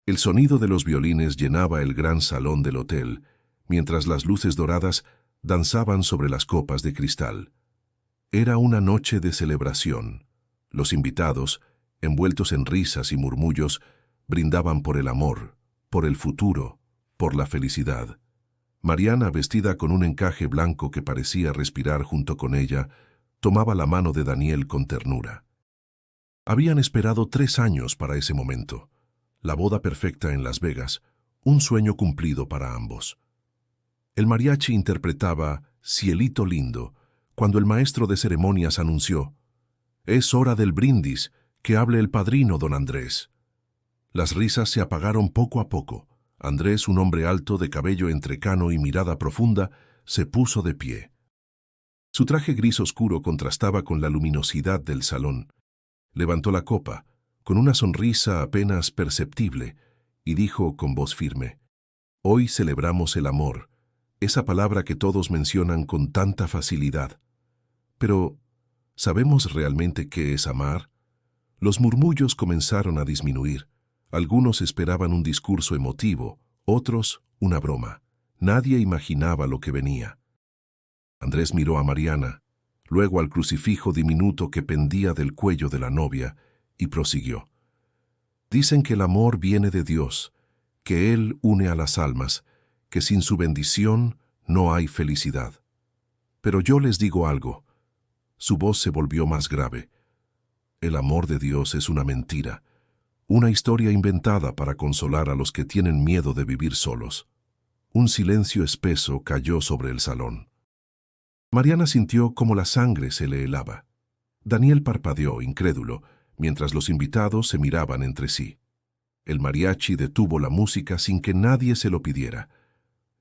El sonido de los violines llenaba el gran salón del hotel, mientras las luces doradas danzaban sobre las copas de cristal. Era una noche de celebración. Los invitados, envueltos en risas y murmullos, brindaban por el amor, por el futuro, por la felicidad. Mariana, vestida con un encaje blanco que parecía respirar junto con ella, tomaba la mano de Daniel con ternura. Habían esperado 3 años para ese momento. La boda perfecta en Las Vegas, un sueño cumplido para ambos. El mariachi interpretaba Cielito Lindo cuando el maestro de ceremonias anunció: «Es hora del brindis, que hable el padrino, don Andrés». Las risas se apagaron poco a poco. Andrés, un hombre alto, de cabello entrecano y mirada profunda, se puso de pie. Su traje gris oscuro contrastaba con la luminosidad del salón. Levantó la copa, con una sonrisa apenas perceptible, y dijo con voz firme: «Hoy celebramos el amor, esa palabra que todos mencionan con tanta facilidad. Pero, ¿sabemos realmente qué es amar?». Los murmullos comenzaron a disminuir. Algunos esperaban un discurso emotivo, otros una broma. Nadie imaginaba lo que venía. Andrés miró a Mariana, luego al crucifijo diminuto que pendía del cuello de la novia, y prosiguió: «Dicen que el amor viene de Dios, que Él une a las almas, que sin su bendición no hay felicidad. Pero yo les digo algo». Su voz se volvió más grave. «El amor de Dios es una mentira, una historia inventada para consolar a los que tienen miedo de vivir solos». Un silencio espeso cayó sobre el salón. Mariana sintió como la sangre se le helaba. Daniel parpadeó, incrédulo, mientras los invitados se miraban entre sí. El mariachi detuvo la música sin que nadie se lo pidiera.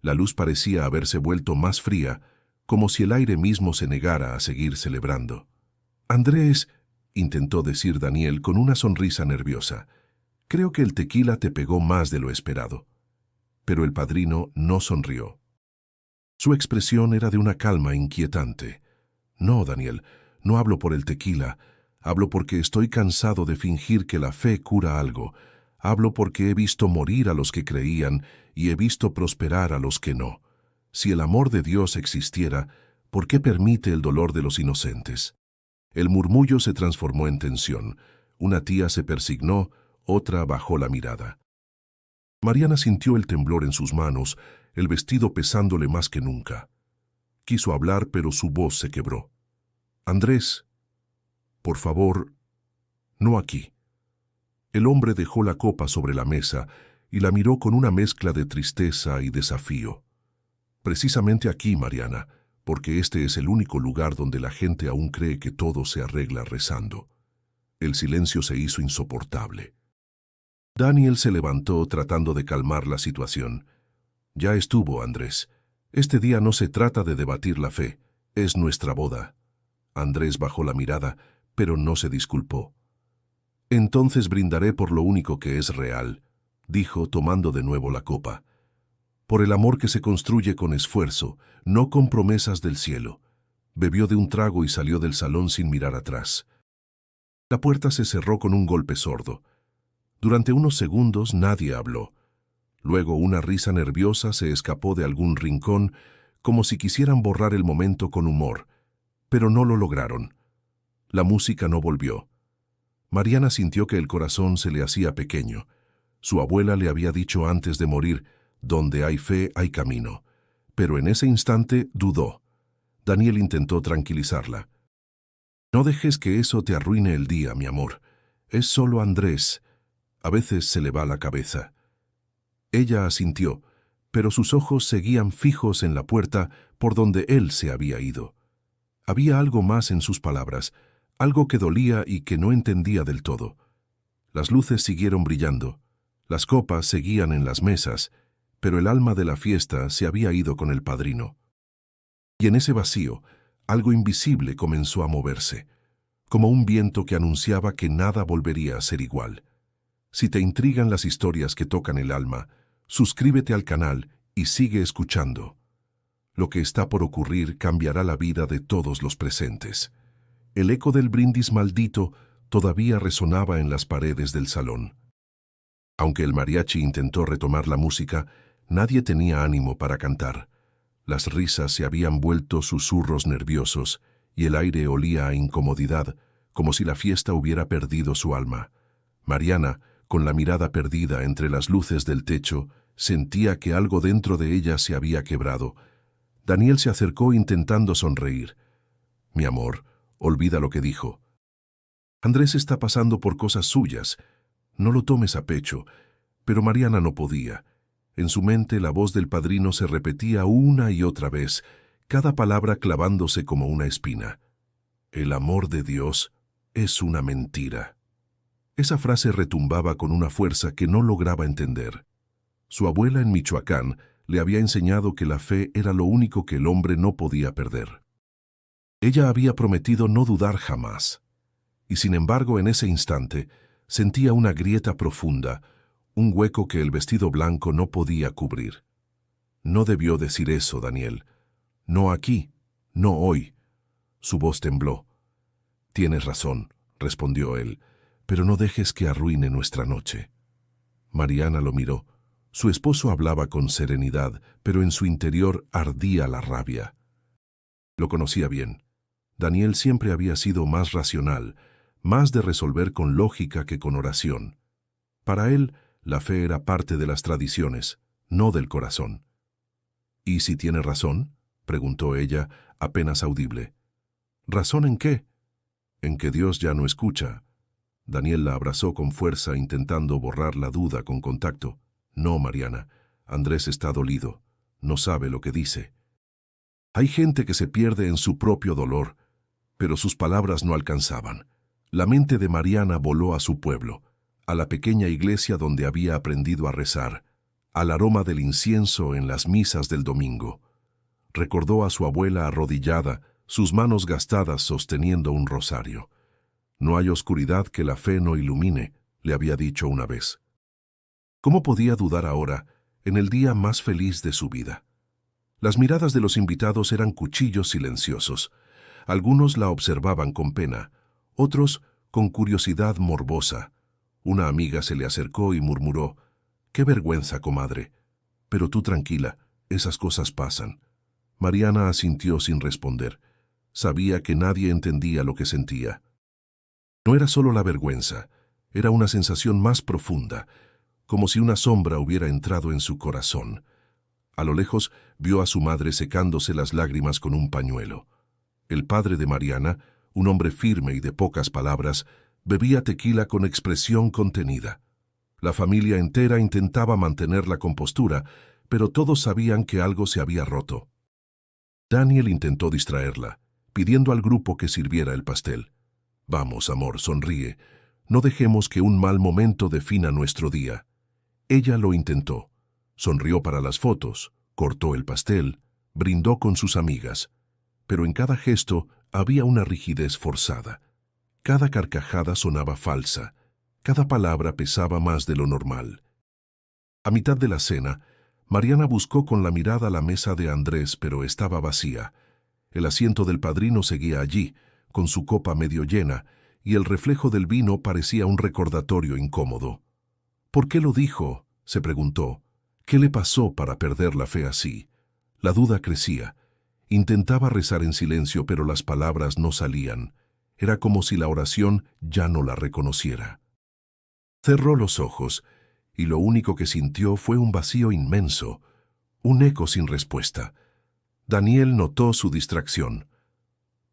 La luz parecía haberse vuelto más fría, como si el aire mismo se negara a seguir celebrando. «Andrés», intentó decir Daniel con una sonrisa nerviosa, «creo que el tequila te pegó más de lo esperado». Pero el padrino no sonrió. Su expresión era de una calma inquietante. «No, Daniel, no hablo por el tequila. Hablo porque estoy cansado de fingir que la fe cura algo. Hablo porque he visto morir a los que creían y he visto prosperar a los que no. Si el amor de Dios existiera, ¿por qué permite el dolor de los inocentes?». El murmullo se transformó en tensión. Una tía se persignó, otra bajó la mirada. Mariana sintió el temblor en sus manos, el vestido pesándole más que nunca. Quiso hablar, pero su voz se quebró. «Andrés, por favor, no aquí». El hombre dejó la copa sobre la mesa y la miró con una mezcla de tristeza y desafío. «Precisamente aquí, Mariana, porque este es el único lugar donde la gente aún cree que todo se arregla rezando». El silencio se hizo insoportable. Daniel se levantó tratando de calmar la situación. «Ya estuvo, Andrés. Este día no se trata de debatir la fe, es nuestra boda». Andrés bajó la mirada, pero no se disculpó. «Entonces brindaré por lo único que es real», dijo tomando de nuevo la copa. «Por el amor que se construye con esfuerzo, no con promesas del cielo». Bebió de un trago y salió del salón sin mirar atrás. La puerta se cerró con un golpe sordo. Durante unos segundos nadie habló. Luego una risa nerviosa se escapó de algún rincón, como si quisieran borrar el momento con humor, pero no lo lograron. La música no volvió. Mariana sintió que el corazón se le hacía pequeño. Su abuela le había dicho antes de morir: «Donde hay fe hay camino». Pero en ese instante dudó. Daniel intentó tranquilizarla. «No dejes que eso te arruine el día, mi amor. Es solo Andrés. A veces se le va la cabeza». Ella asintió, pero sus ojos seguían fijos en la puerta por donde él se había ido. Había algo más en sus palabras, algo que dolía y que no entendía del todo. Las luces siguieron brillando, las copas seguían en las mesas, pero el alma de la fiesta se había ido con el padrino. Y en ese vacío, algo invisible comenzó a moverse, como un viento que anunciaba que nada volvería a ser igual. Si te intrigan las historias que tocan el alma, suscríbete al canal y sigue escuchando. Lo que está por ocurrir cambiará la vida de todos los presentes. El eco del brindis maldito todavía resonaba en las paredes del salón. Aunque el mariachi intentó retomar la música, nadie tenía ánimo para cantar. Las risas se habían vuelto susurros nerviosos y el aire olía a incomodidad, como si la fiesta hubiera perdido su alma. Mariana, con la mirada perdida entre las luces del techo, sentía que algo dentro de ella se había quebrado. Daniel se acercó intentando sonreír. «Mi amor, olvida lo que dijo. Andrés está pasando por cosas suyas. No lo tomes a pecho». Pero Mariana no podía. En su mente la voz del padrino se repetía una y otra vez, cada palabra clavándose como una espina. «El amor de Dios es una mentira». Esa frase retumbaba con una fuerza que no lograba entender. Su abuela en Michoacán le había enseñado que la fe era lo único que el hombre no podía perder. Ella había prometido no dudar jamás. Y sin embargo, en ese instante, sentía una grieta profunda, un hueco que el vestido blanco no podía cubrir. «No debió decir eso, Daniel. No aquí, no hoy». Su voz tembló. «Tienes razón», respondió él, «pero no dejes que arruine nuestra noche». Mariana lo miró. Su esposo hablaba con serenidad, pero en su interior ardía la rabia. Lo conocía bien. Daniel siempre había sido más racional, más de resolver con lógica que con oración. Para él, la fe era parte de las tradiciones, no del corazón. «¿Y si tiene razón?», preguntó ella, apenas audible. «¿Razón en qué?». «En que Dios ya no escucha». Daniel la abrazó con fuerza, intentando borrar la duda con contacto. «No, Mariana, Andrés está dolido. No sabe lo que dice. Hay gente que se pierde en su propio dolor». Pero sus palabras no alcanzaban. La mente de Mariana voló a su pueblo, a la pequeña iglesia donde había aprendido a rezar, al aroma del incienso en las misas del domingo. Recordó a su abuela arrodillada, sus manos gastadas sosteniendo un rosario. «No hay oscuridad que la fe no ilumine», le había dicho una vez. ¿Cómo podía dudar ahora, en el día más feliz de su vida? Las miradas de los invitados eran cuchillos silenciosos. Algunos la observaban con pena, otros con curiosidad morbosa. Una amiga se le acercó y murmuró: «Qué vergüenza, comadre. Pero tú tranquila, esas cosas pasan». Mariana asintió sin responder. Sabía que nadie entendía lo que sentía. No era solo la vergüenza, era una sensación más profunda, como si una sombra hubiera entrado en su corazón. A lo lejos vio a su madre secándose las lágrimas con un pañuelo. El padre de Mariana, un hombre firme y de pocas palabras, bebía tequila con expresión contenida. La familia entera intentaba mantener la compostura, pero todos sabían que algo se había roto. Daniel intentó distraerla, pidiendo al grupo que sirviera el pastel. «Vamos, amor, sonríe. No dejemos que un mal momento defina nuestro día». Ella lo intentó. Sonrió para las fotos, cortó el pastel, brindó con sus amigas. Pero en cada gesto había una rigidez forzada. Cada carcajada sonaba falsa, cada palabra pesaba más de lo normal. A mitad de la cena, Mariana buscó con la mirada la mesa de Andrés, pero estaba vacía. El asiento del padrino seguía allí, con su copa medio llena, y el reflejo del vino parecía un recordatorio incómodo. «¿Por qué lo dijo?», se preguntó. «¿Qué le pasó para perder la fe así?». La duda crecía. Intentaba rezar en silencio, pero las palabras no salían. Era como si la oración ya no la reconociera. Cerró los ojos, y lo único que sintió fue un vacío inmenso, un eco sin respuesta. Daniel notó su distracción.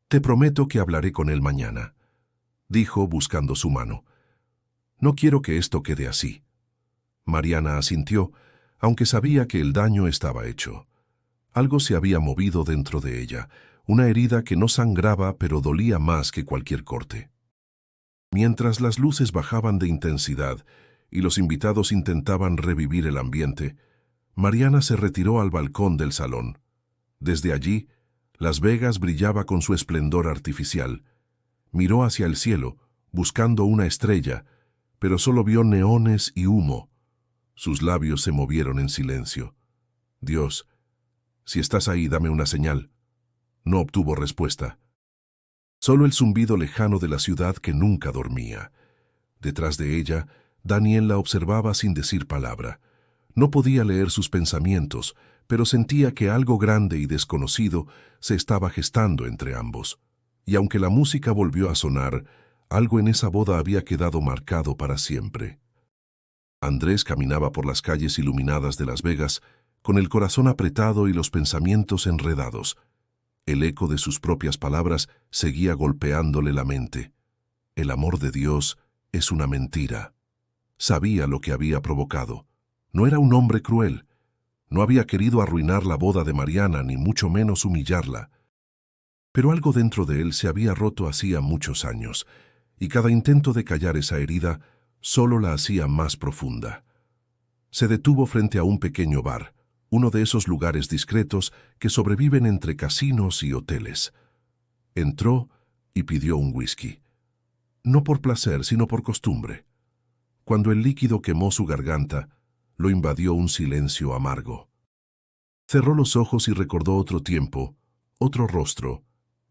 «Te prometo que hablaré con él mañana», dijo buscando su mano. «No quiero que esto quede así». Mariana asintió, aunque sabía que el daño estaba hecho. Algo se había movido dentro de ella, una herida que no sangraba pero dolía más que cualquier corte. Mientras las luces bajaban de intensidad y los invitados intentaban revivir el ambiente, Mariana se retiró al balcón del salón. Desde allí, Las Vegas brillaba con su esplendor artificial. Miró hacia el cielo, buscando una estrella, pero solo vio neones y humo. Sus labios se movieron en silencio. «Dios, si estás ahí, dame una señal». No obtuvo respuesta. Solo el zumbido lejano de la ciudad que nunca dormía. Detrás de ella, Daniel la observaba sin decir palabra. No podía leer sus pensamientos, pero sentía que algo grande y desconocido se estaba gestando entre ambos. Y aunque la música volvió a sonar, algo en esa boda había quedado marcado para siempre. Andrés caminaba por las calles iluminadas de Las Vegas, con el corazón apretado y los pensamientos enredados. El eco de sus propias palabras seguía golpeándole la mente. El amor de Dios es una mentira. Sabía lo que había provocado. No era un hombre cruel. No había querido arruinar la boda de Mariana, ni mucho menos humillarla. Pero algo dentro de él se había roto hacía muchos años, y cada intento de callar esa herida solo la hacía más profunda. Se detuvo frente a un pequeño bar, uno de esos lugares discretos que sobreviven entre casinos y hoteles. Entró y pidió un whisky. No por placer, sino por costumbre. Cuando el líquido quemó su garganta, lo invadió un silencio amargo. Cerró los ojos y recordó otro tiempo, otro rostro,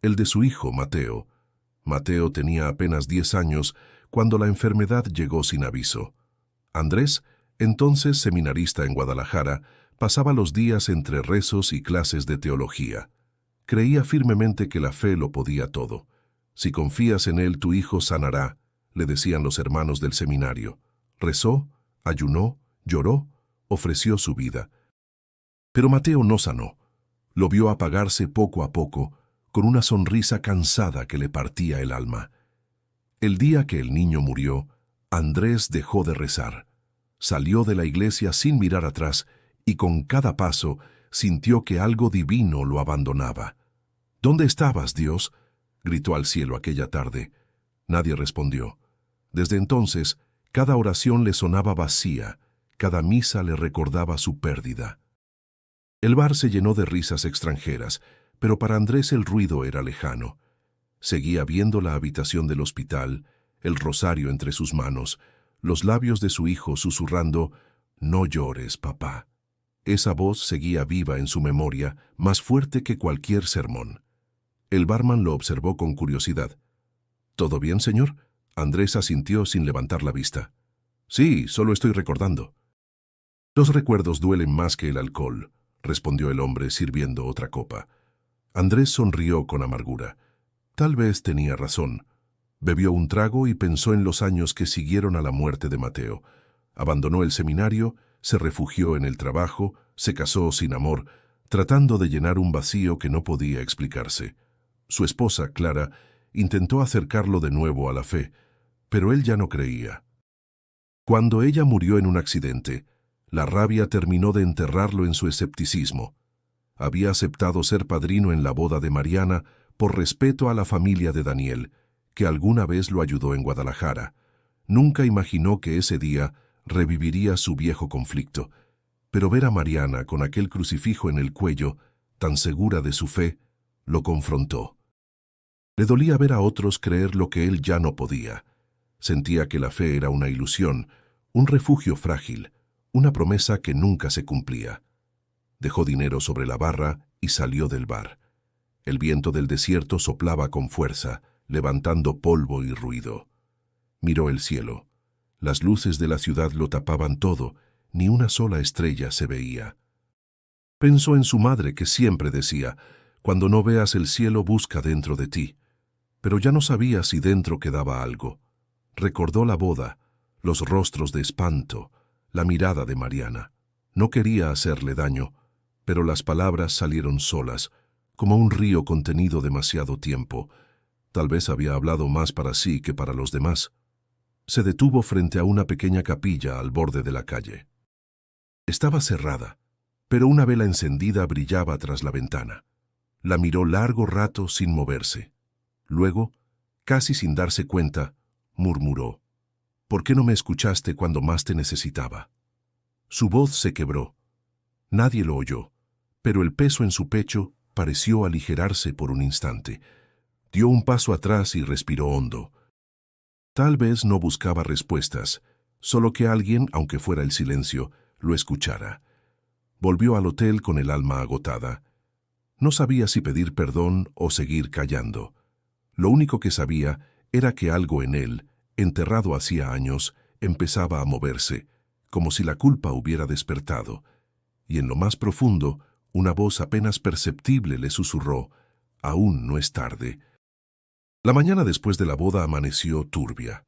el de su hijo, Mateo. Mateo tenía apenas 10 años cuando la enfermedad llegó sin aviso. Andrés, entonces seminarista en Guadalajara, pasaba los días entre rezos y clases de teología. Creía firmemente que la fe lo podía todo. Si confías en él, tu hijo sanará, le decían los hermanos del seminario. Rezó, ayunó, lloró, ofreció su vida. Pero Mateo no sanó. Lo vio apagarse poco a poco, con una sonrisa cansada que le partía el alma. El día que el niño murió, Andrés dejó de rezar. Salió de la iglesia sin mirar atrás y con cada paso sintió que algo divino lo abandonaba. ¿Dónde estabas, Dios?, gritó al cielo aquella tarde. Nadie respondió. Desde entonces, cada oración le sonaba vacía, cada misa le recordaba su pérdida. El bar se llenó de risas extranjeras, pero para Andrés el ruido era lejano. Seguía viendo la habitación del hospital, el rosario entre sus manos, los labios de su hijo susurrando, «No llores, papá». Esa voz seguía viva en su memoria, más fuerte que cualquier sermón. El barman lo observó con curiosidad. «¿Todo bien, señor?», Andrés asintió sin levantar la vista. «Sí, solo estoy recordando». «Los recuerdos duelen más que el alcohol», respondió el hombre sirviendo otra copa. Andrés sonrió con amargura. Tal vez tenía razón. Bebió un trago y pensó en los años que siguieron a la muerte de Mateo. Abandonó el seminario, se refugió en el trabajo, se casó sin amor, tratando de llenar un vacío que no podía explicarse. Su esposa, Clara, intentó acercarlo de nuevo a la fe, pero él ya no creía. Cuando ella murió en un accidente, la rabia terminó de enterrarlo en su escepticismo. Había aceptado ser padrino en la boda de Mariana por respeto a la familia de Daniel, que alguna vez lo ayudó en Guadalajara. Nunca imaginó que ese día reviviría su viejo conflicto, pero ver a Mariana con aquel crucifijo en el cuello, tan segura de su fe, lo confrontó. Le dolía ver a otros creer lo que él ya no podía. Sentía que la fe era una ilusión, un refugio frágil, una promesa que nunca se cumplía. Dejó dinero sobre la barra y salió del bar. El viento del desierto soplaba con fuerza, levantando polvo y ruido. Miró el cielo. Las luces de la ciudad lo tapaban todo, ni una sola estrella se veía. Pensó en su madre que siempre decía, «Cuando no veas el cielo, busca dentro de ti». Pero ya no sabía si dentro quedaba algo. Recordó la boda, los rostros de espanto, la mirada de Mariana. No quería hacerle daño, pero las palabras salieron solas, como un río contenido demasiado tiempo. Tal vez había hablado más para sí que para los demás. Se detuvo frente a una pequeña capilla al borde de la calle. Estaba cerrada, pero una vela encendida brillaba tras la ventana. La miró largo rato sin moverse. Luego, casi sin darse cuenta, murmuró, «¿Por qué no me escuchaste cuando más te necesitaba?». Su voz se quebró. Nadie lo oyó, pero el peso en su pecho pareció aligerarse por un instante. Dio un paso atrás y respiró hondo. Tal vez no buscaba respuestas, solo que alguien, aunque fuera el silencio, lo escuchara. Volvió al hotel con el alma agotada. No sabía si pedir perdón o seguir callando. Lo único que sabía era que algo en él, enterrado hacía años, empezaba a moverse, como si la culpa hubiera despertado, y en lo más profundo, una voz apenas perceptible le susurró: «Aún no es tarde». La mañana después de la boda amaneció turbia.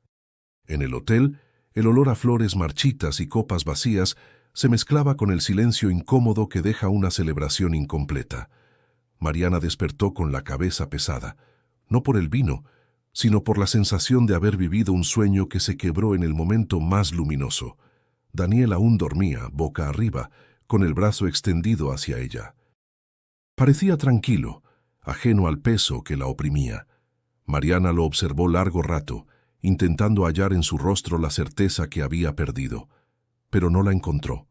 En el hotel, el olor a flores marchitas y copas vacías se mezclaba con el silencio incómodo que deja una celebración incompleta. Mariana despertó con la cabeza pesada, no por el vino, sino por la sensación de haber vivido un sueño que se quebró en el momento más luminoso. Daniel aún dormía, boca arriba, con el brazo extendido hacia ella. Parecía tranquilo, ajeno al peso que la oprimía. Mariana lo observó largo rato, intentando hallar en su rostro la certeza que había perdido, pero no la encontró.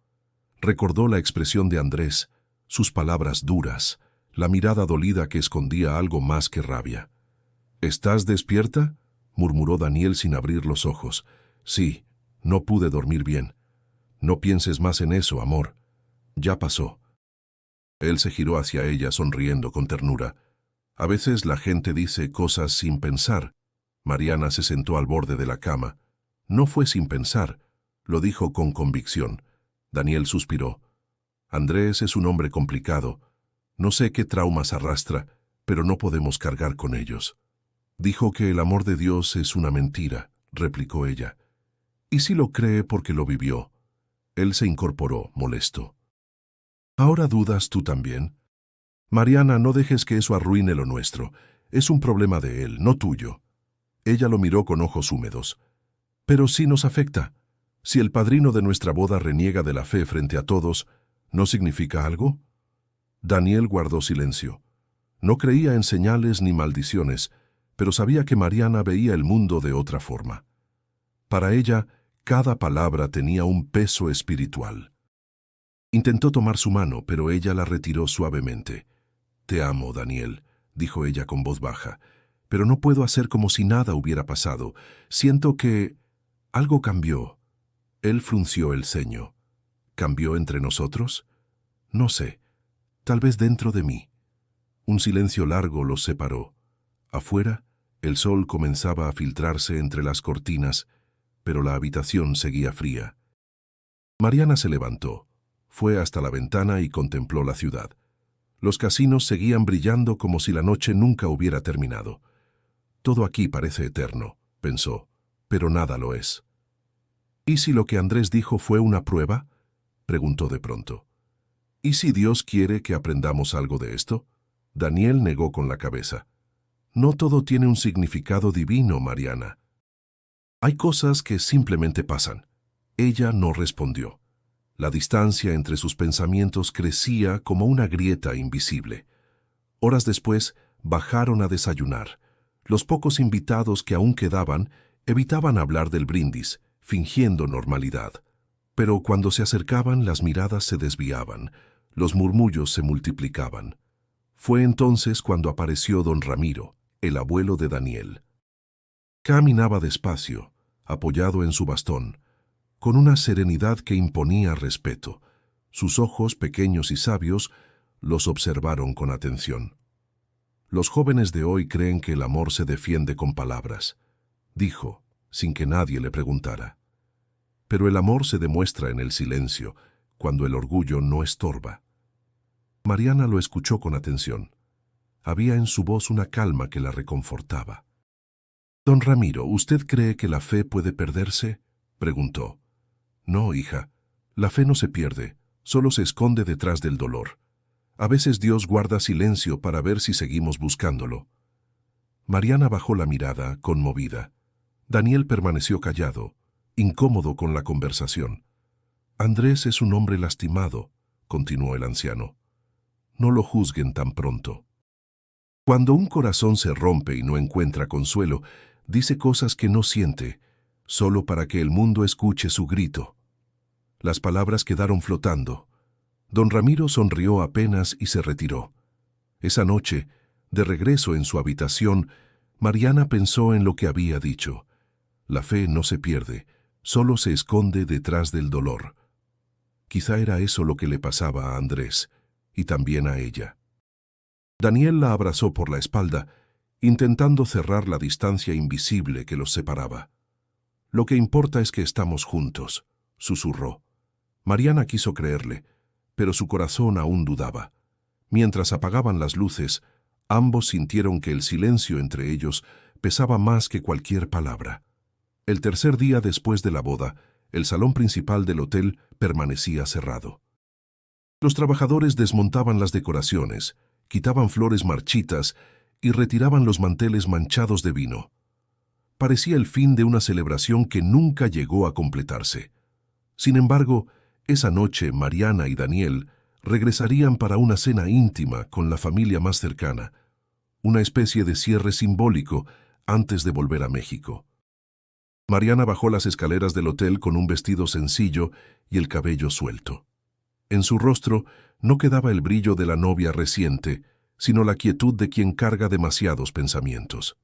Recordó la expresión de Andrés, sus palabras duras, la mirada dolida que escondía algo más que rabia. «¿Estás despierta?», murmuró Daniel sin abrir los ojos. «Sí, no pude dormir bien». «No pienses más en eso, amor. Ya pasó». Él se giró hacia ella sonriendo con ternura. «A veces la gente dice cosas sin pensar». Mariana se sentó al borde de la cama. No fue sin pensar, lo dijo con convicción. Daniel suspiró. «Andrés es un hombre complicado. No sé qué traumas arrastra, pero no podemos cargar con ellos». «Dijo que el amor de Dios es una mentira», replicó ella. «¿Y si lo cree porque lo vivió?». Él se incorporó, molesto. «¿Ahora dudas tú también?». «Mariana, no dejes que eso arruine lo nuestro. Es un problema de él, no tuyo». Ella lo miró con ojos húmedos. «Pero sí nos afecta. Si el padrino de nuestra boda reniega de la fe frente a todos, ¿no significa algo?». Daniel guardó silencio. No creía en señales ni maldiciones, pero sabía que Mariana veía el mundo de otra forma. Para ella, cada palabra tenía un peso espiritual. Intentó tomar su mano, pero ella la retiró suavemente. «Te amo, Daniel», dijo ella con voz baja, «pero no puedo hacer como si nada hubiera pasado. Siento que algo cambió». Él frunció el ceño. «¿Cambió entre nosotros?». «No sé. Tal vez dentro de mí». Un silencio largo los separó. Afuera, el sol comenzaba a filtrarse entre las cortinas, pero la habitación seguía fría. Mariana se levantó, fue hasta la ventana y contempló la ciudad. Los casinos seguían brillando como si la noche nunca hubiera terminado. «Todo aquí parece eterno», pensó, «pero nada lo es». «¿Y si lo que Andrés dijo fue una prueba?», preguntó de pronto. «¿Y si Dios quiere que aprendamos algo de esto?». Daniel negó con la cabeza. «No todo tiene un significado divino, Mariana. Hay cosas que simplemente pasan». Ella no respondió. La distancia entre sus pensamientos crecía como una grieta invisible. Horas después, bajaron a desayunar. Los pocos invitados que aún quedaban evitaban hablar del brindis, fingiendo normalidad. Pero cuando se acercaban, las miradas se desviaban, los murmullos se multiplicaban. Fue entonces cuando apareció don Ramiro, el abuelo de Daniel. Caminaba despacio, apoyado en su bastón, con una serenidad que imponía respeto. Sus ojos, pequeños y sabios, los observaron con atención. «Los jóvenes de hoy creen que el amor se defiende con palabras», dijo, sin que nadie le preguntara. «Pero el amor se demuestra en el silencio, cuando el orgullo no estorba». Mariana lo escuchó con atención. Había en su voz una calma que la reconfortaba. «Don Ramiro, ¿usted cree que la fe puede perderse?», preguntó. «No, hija, la fe no se pierde, solo se esconde detrás del dolor. A veces Dios guarda silencio para ver si seguimos buscándolo». Mariana bajó la mirada, conmovida. Daniel permaneció callado, incómodo con la conversación. «Andrés es un hombre lastimado», continuó el anciano. «No lo juzguen tan pronto. Cuando un corazón se rompe y no encuentra consuelo, dice cosas que no siente, solo para que el mundo escuche su grito». Las palabras quedaron flotando. Don Ramiro sonrió apenas y se retiró. Esa noche, de regreso en su habitación, Mariana pensó en lo que había dicho. La fe no se pierde, solo se esconde detrás del dolor. Quizá era eso lo que le pasaba a Andrés, y también a ella. Daniel la abrazó por la espalda, intentando cerrar la distancia invisible que los separaba. Lo que importa es que estamos juntos, susurró. Mariana quiso creerle, pero su corazón aún dudaba. Mientras apagaban las luces, ambos sintieron que el silencio entre ellos pesaba más que cualquier palabra. El tercer día después de la boda, el salón principal del hotel permanecía cerrado. Los trabajadores desmontaban las decoraciones, quitaban flores marchitas y retiraban los manteles manchados de vino. Parecía el fin de una celebración que nunca llegó a completarse. Sin embargo, esa noche Mariana y Daniel regresarían para una cena íntima con la familia más cercana, una especie de cierre simbólico antes de volver a México. Mariana bajó las escaleras del hotel con un vestido sencillo y el cabello suelto. En su rostro no quedaba el brillo de la novia reciente, sino la quietud de quien carga demasiados pensamientos.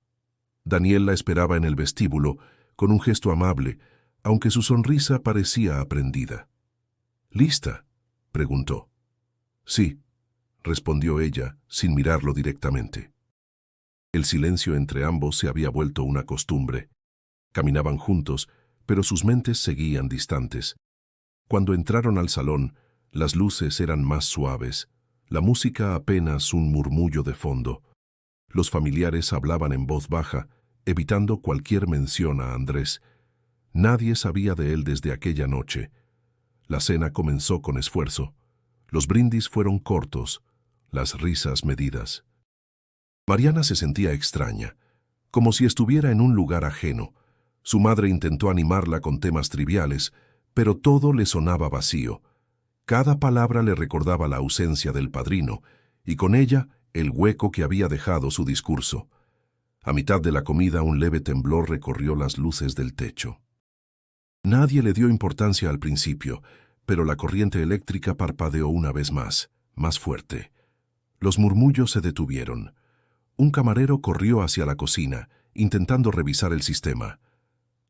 Daniel la esperaba en el vestíbulo, con un gesto amable, aunque su sonrisa parecía aprendida. ¿Lista?, preguntó. Sí, respondió ella, sin mirarlo directamente. El silencio entre ambos se había vuelto una costumbre. Caminaban juntos, pero sus mentes seguían distantes. Cuando entraron al salón, las luces eran más suaves, la música apenas un murmullo de fondo. Los familiares hablaban en voz baja, evitando cualquier mención a Andrés. Nadie sabía de él desde aquella noche. La cena comenzó con esfuerzo. Los brindis fueron cortos, las risas medidas. Mariana se sentía extraña, como si estuviera en un lugar ajeno. Su madre intentó animarla con temas triviales, pero todo le sonaba vacío. Cada palabra le recordaba la ausencia del padrino, y con ella el hueco que había dejado su discurso. A mitad de la comida un leve temblor recorrió las luces del techo. Nadie le dio importancia al principio, pero la corriente eléctrica parpadeó una vez más fuerte. Los murmullos se detuvieron. Un camarero corrió hacia la cocina, intentando revisar el sistema.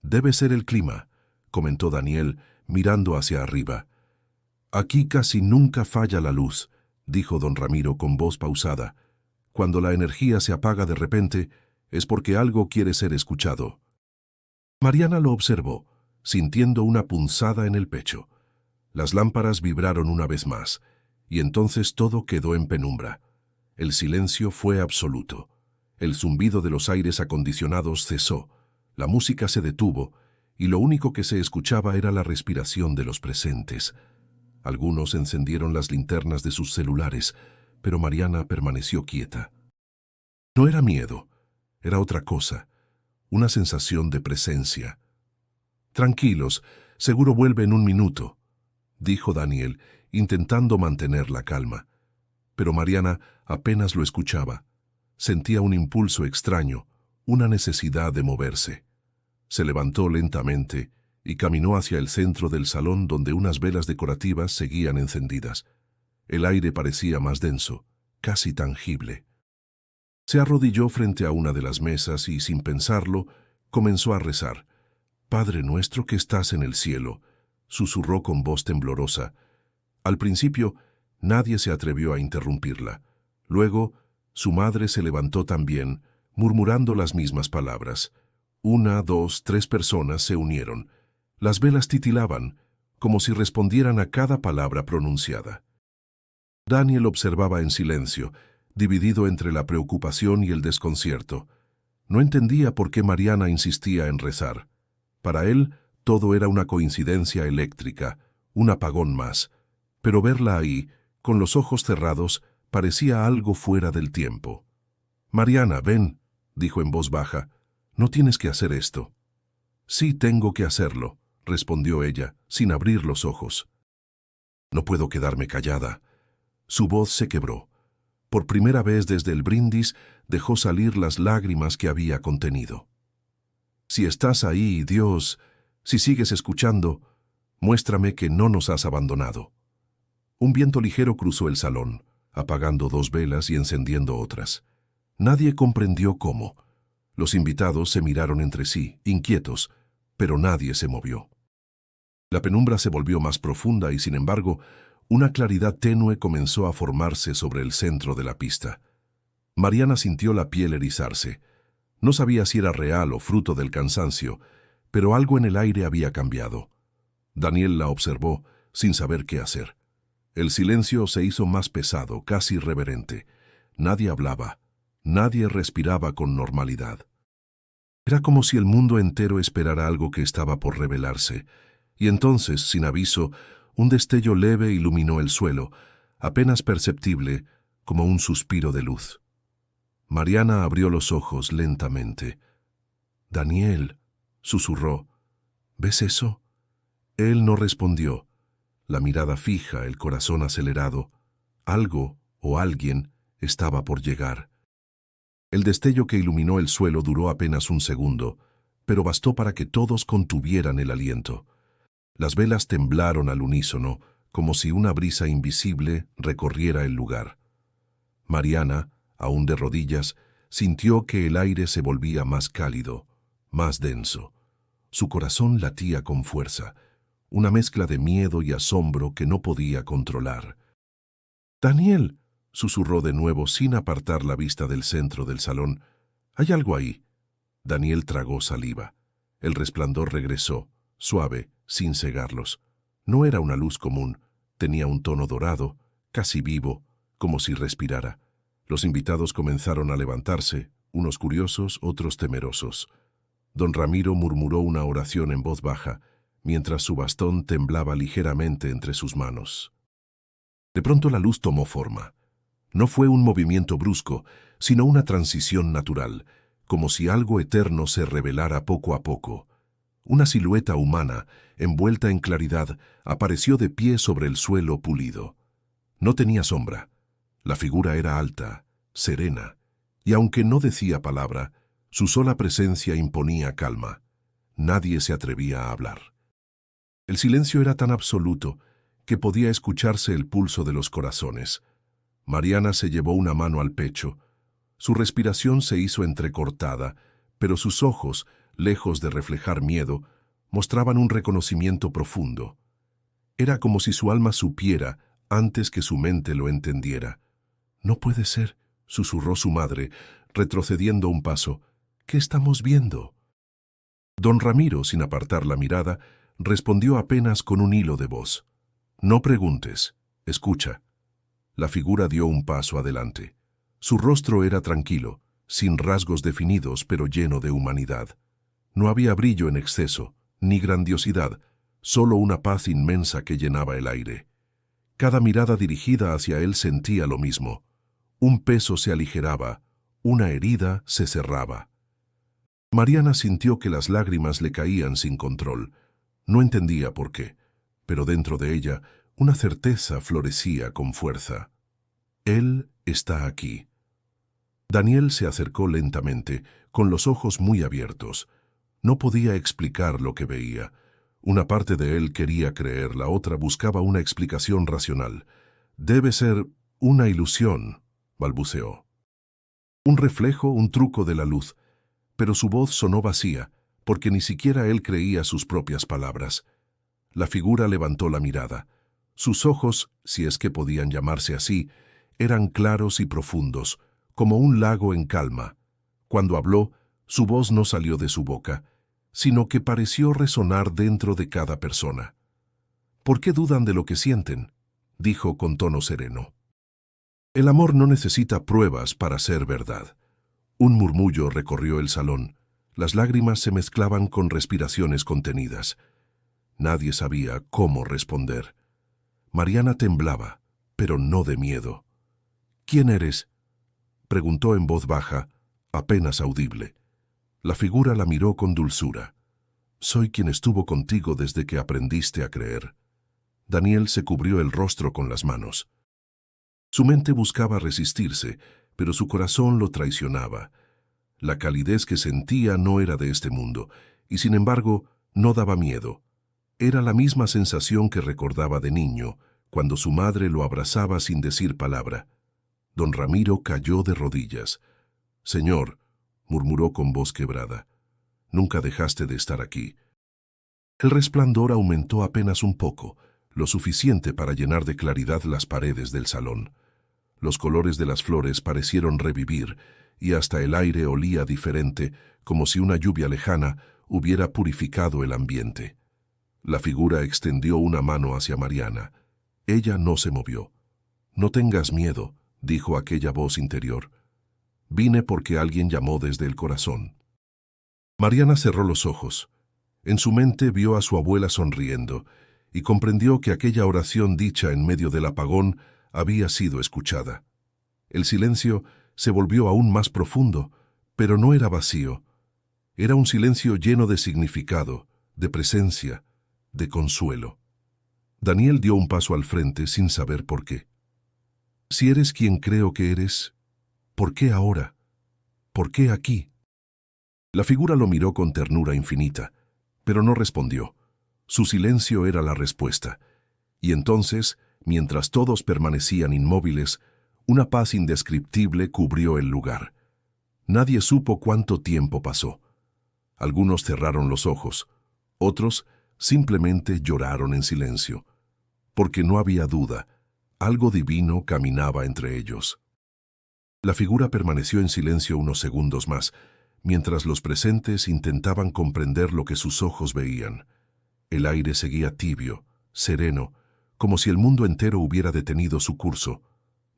«Debe ser el clima», comentó Daniel, mirando hacia arriba. «Aquí casi nunca falla la luz», dijo don Ramiro con voz pausada. «Cuando la energía se apaga de repente, es porque algo quiere ser escuchado». Mariana lo observó, sintiendo una punzada en el pecho. Las lámparas vibraron una vez más, y entonces todo quedó en penumbra. El silencio fue absoluto. El zumbido de los aires acondicionados cesó, la música se detuvo, y lo único que se escuchaba era la respiración de los presentes. Algunos encendieron las linternas de sus celulares, pero Mariana permaneció quieta. No era miedo, era otra cosa, una sensación de presencia. «Tranquilos, seguro vuelve en un minuto», dijo Daniel, intentando mantener la calma. Pero Mariana apenas lo escuchaba. Sentía un impulso extraño, una necesidad de moverse. Se levantó lentamente y caminó hacia el centro del salón donde unas velas decorativas seguían encendidas. El aire parecía más denso, casi tangible. Se arrodilló frente a una de las mesas y, sin pensarlo, comenzó a rezar. «Padre nuestro que estás en el cielo», susurró con voz temblorosa. Al principio, nadie se atrevió a interrumpirla. Luego, su madre se levantó también, murmurando las mismas palabras. 1, 2, 3 personas se unieron. Las velas titilaban, como si respondieran a cada palabra pronunciada. Daniel observaba en silencio, dividido entre la preocupación y el desconcierto. No entendía por qué Mariana insistía en rezar. Para él, todo era una coincidencia eléctrica, un apagón más. Pero verla ahí, con los ojos cerrados, parecía algo fuera del tiempo. «Mariana, ven», dijo en voz baja, «no tienes que hacer esto». «Sí, tengo que hacerlo», respondió ella, sin abrir los ojos. «No puedo quedarme callada». Su voz se quebró. Por primera vez desde el brindis dejó salir las lágrimas que había contenido. «Si estás ahí, Dios, si sigues escuchando, muéstrame que no nos has abandonado». Un viento ligero cruzó el salón, apagando 2 velas y encendiendo otras. Nadie comprendió cómo. Los invitados se miraron entre sí, inquietos, pero nadie se movió. La penumbra se volvió más profunda y, sin embargo, una claridad tenue comenzó a formarse sobre el centro de la pista. Mariana sintió la piel erizarse. No sabía si era real o fruto del cansancio, pero algo en el aire había cambiado. Daniel la observó sin saber qué hacer. El silencio se hizo más pesado, casi reverente. Nadie hablaba, nadie respiraba con normalidad. Era como si el mundo entero esperara algo que estaba por revelarse, y entonces, sin aviso, un destello leve iluminó el suelo, apenas perceptible, como un suspiro de luz. Mariana abrió los ojos lentamente. «Daniel», susurró, «¿ves eso?» Él no respondió. La mirada fija, el corazón acelerado. Algo o alguien estaba por llegar. El destello que iluminó el suelo duró apenas un segundo, pero bastó para que todos contuvieran el aliento. Las velas temblaron al unísono, como si una brisa invisible recorriera el lugar. Mariana, aún de rodillas, sintió que el aire se volvía más cálido, más denso. Su corazón latía con fuerza, una mezcla de miedo y asombro que no podía controlar. «Daniel», susurró de nuevo sin apartar la vista del centro del salón. «¿Hay algo ahí?» Daniel tragó saliva. El resplandor regresó, suave, sin cegarlos. No era una luz común, tenía un tono dorado, casi vivo, como si respirara. Los invitados comenzaron a levantarse, unos curiosos, otros temerosos. Don Ramiro murmuró una oración en voz baja, mientras su bastón temblaba ligeramente entre sus manos. De pronto la luz tomó forma. No fue un movimiento brusco, sino una transición natural, como si algo eterno se revelara poco a poco. Una silueta humana, envuelta en claridad, apareció de pie sobre el suelo pulido. No tenía sombra. La figura era alta, serena, y aunque no decía palabra, su sola presencia imponía calma. Nadie se atrevía a hablar. El silencio era tan absoluto que podía escucharse el pulso de los corazones. Mariana se llevó una mano al pecho. Su respiración se hizo entrecortada, pero sus ojos, lejos de reflejar miedo, mostraban un reconocimiento profundo. Era como si su alma supiera antes que su mente lo entendiera. «No puede ser», susurró su madre, retrocediendo un paso. «¿Qué estamos viendo?» Don Ramiro, sin apartar la mirada, respondió apenas con un hilo de voz. «No preguntes, escucha». La figura dio un paso adelante. Su rostro era tranquilo, sin rasgos definidos, pero lleno de humanidad. No había brillo en exceso, ni grandiosidad, solo una paz inmensa que llenaba el aire. Cada mirada dirigida hacia él sentía lo mismo. Un peso se aligeraba, una herida se cerraba. Mariana sintió que las lágrimas le caían sin control. No entendía por qué, pero dentro de ella una certeza florecía con fuerza. Él está aquí. Daniel se acercó lentamente, con los ojos muy abiertos. No podía explicar lo que veía. Una parte de él quería creer, la otra buscaba una explicación racional. «Debe ser una ilusión», balbuceó. Un reflejo, un truco de la luz. Pero su voz sonó vacía, porque ni siquiera él creía sus propias palabras. La figura levantó la mirada. Sus ojos, si es que podían llamarse así, eran claros y profundos, como un lago en calma. Cuando habló, su voz no salió de su boca, sino que pareció resonar dentro de cada persona. «¿Por qué dudan de lo que sienten?», dijo con tono sereno. «El amor no necesita pruebas para ser verdad». Un murmullo recorrió el salón. Las lágrimas se mezclaban con respiraciones contenidas. Nadie sabía cómo responder. Mariana temblaba, pero no de miedo. «¿Quién eres?», preguntó en voz baja, apenas audible. La figura la miró con dulzura. «Soy quien estuvo contigo desde que aprendiste a creer». Daniel se cubrió el rostro con las manos. Su mente buscaba resistirse, pero su corazón lo traicionaba. La calidez que sentía no era de este mundo, y sin embargo no daba miedo. Era la misma sensación que recordaba de niño, cuando su madre lo abrazaba sin decir palabra. Don Ramiro cayó de rodillas. «Señor», murmuró con voz quebrada, «nunca dejaste de estar aquí». El resplandor aumentó apenas un poco, lo suficiente para llenar de claridad las paredes del salón. Los colores de las flores parecieron revivir, y hasta el aire olía diferente, como si una lluvia lejana hubiera purificado el ambiente. La figura extendió una mano hacia Mariana. Ella no se movió. «No tengas miedo», dijo aquella voz interior. «Vine porque alguien llamó desde el corazón». Mariana cerró los ojos. En su mente vio a su abuela sonriendo y comprendió que aquella oración dicha en medio del apagón había sido escuchada. El silencio se volvió aún más profundo, pero no era vacío. Era un silencio lleno de significado, de presencia, de consuelo. Daniel dio un paso al frente sin saber por qué. «Si eres quien creo que eres, ¿por qué ahora? ¿Por qué aquí?» La figura lo miró con ternura infinita, pero no respondió. Su silencio era la respuesta. Y entonces, mientras todos permanecían inmóviles, una paz indescriptible cubrió el lugar. Nadie supo cuánto tiempo pasó. Algunos cerraron los ojos, otros simplemente lloraron en silencio, porque no había duda, algo divino caminaba entre ellos. La figura permaneció en silencio unos segundos más, mientras los presentes intentaban comprender lo que sus ojos veían. El aire seguía tibio, sereno, como si el mundo entero hubiera detenido su curso.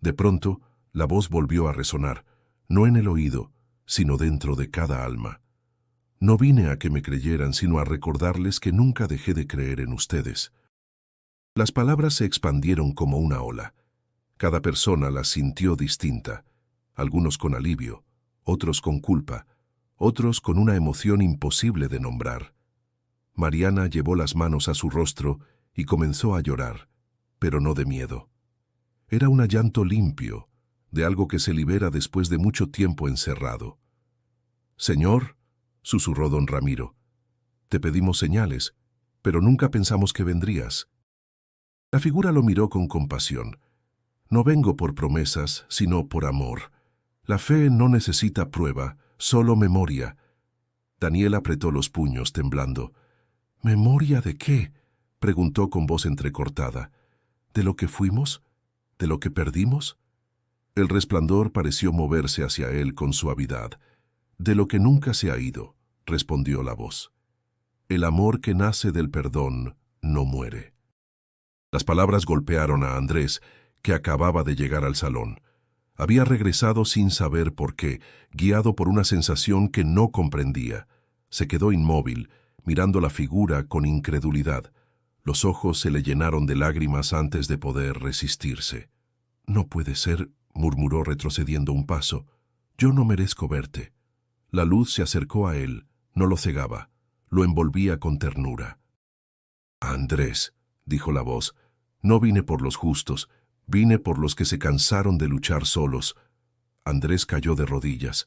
De pronto, la voz volvió a resonar, no en el oído, sino dentro de cada alma. «No vine a que me creyeran, sino a recordarles que nunca dejé de creer en ustedes». Las palabras se expandieron como una ola. Cada persona las sintió distinta, algunos con alivio, otros con culpa, otros con una emoción imposible de nombrar. Mariana llevó las manos a su rostro y comenzó a llorar, pero no de miedo. Era un llanto limpio, de algo que se libera después de mucho tiempo encerrado. «Señor», susurró don Ramiro, «te pedimos señales, pero nunca pensamos que vendrías». La figura lo miró con compasión. «No vengo por promesas, sino por amor. La fe no necesita prueba, solo memoria». Daniel apretó los puños, temblando. «¿Memoria de qué?», preguntó con voz entrecortada. «¿De lo que fuimos? ¿De lo que perdimos?». El resplandor pareció moverse hacia él con suavidad. «De lo que nunca se ha ido», respondió la voz. «El amor que nace del perdón no muere». Las palabras golpearon a Andrés, que acababa de llegar al salón. Había regresado sin saber por qué, guiado por una sensación que no comprendía. Se quedó inmóvil, mirando la figura con incredulidad. Los ojos se le llenaron de lágrimas antes de poder resistirse. «No puede ser», murmuró retrocediendo un paso. «Yo no merezco verte». La luz se acercó a él, no lo cegaba, lo envolvía con ternura. «Andrés», dijo la voz, «no vine por los justos, vine por los que se cansaron de luchar solos». Andrés cayó de rodillas.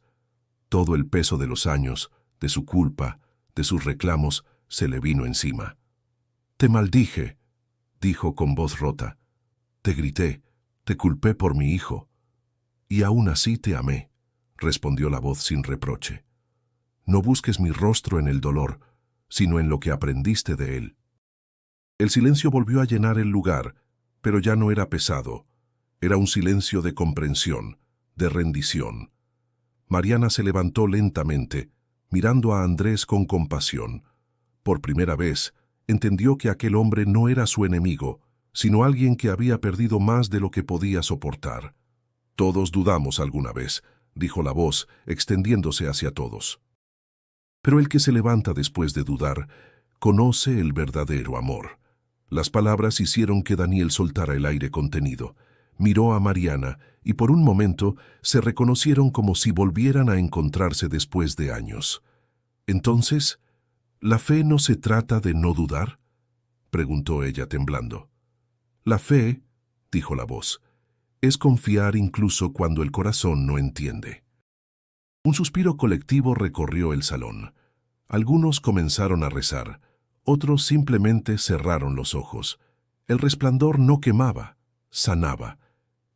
Todo el peso de los años, de su culpa, de sus reclamos, se le vino encima. «Te maldije», dijo con voz rota. «Te grité, te culpé por mi hijo. Y aún así te amé», respondió la voz sin reproche. «No busques mi rostro en el dolor, sino en lo que aprendiste de él». El silencio volvió a llenar el lugar, pero ya no era pesado. Era un silencio de comprensión, de rendición. Mariana se levantó lentamente, mirando a Andrés con compasión. Por primera vez, entendió que aquel hombre no era su enemigo, sino alguien que había perdido más de lo que podía soportar. «Todos dudamos alguna vez», dijo la voz, extendiéndose hacia todos. «Pero el que se levanta después de dudar, conoce el verdadero amor». Las palabras hicieron que Daniel soltara el aire contenido. Miró a Mariana y por un momento se reconocieron como si volvieran a encontrarse después de años. «Entonces, ¿la fe no se trata de no dudar?», preguntó ella temblando. «La fe», dijo la voz, «es confiar incluso cuando el corazón no entiende». Un suspiro colectivo recorrió el salón. Algunos comenzaron a rezar. Otros simplemente cerraron los ojos. El resplandor no quemaba, sanaba.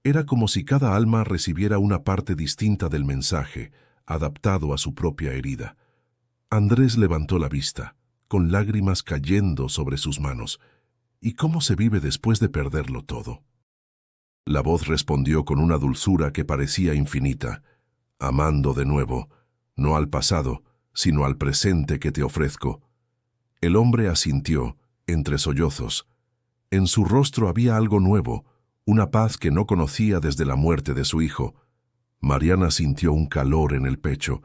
Era como si cada alma recibiera una parte distinta del mensaje, adaptado a su propia herida. Andrés levantó la vista, con lágrimas cayendo sobre sus manos. ¿Y cómo se vive después de perderlo todo? La voz respondió con una dulzura que parecía infinita, amando de nuevo, no al pasado, sino al presente que te ofrezco». El hombre asintió, entre sollozos. En su rostro había algo nuevo, una paz que no conocía desde la muerte de su hijo. Mariana sintió un calor en el pecho.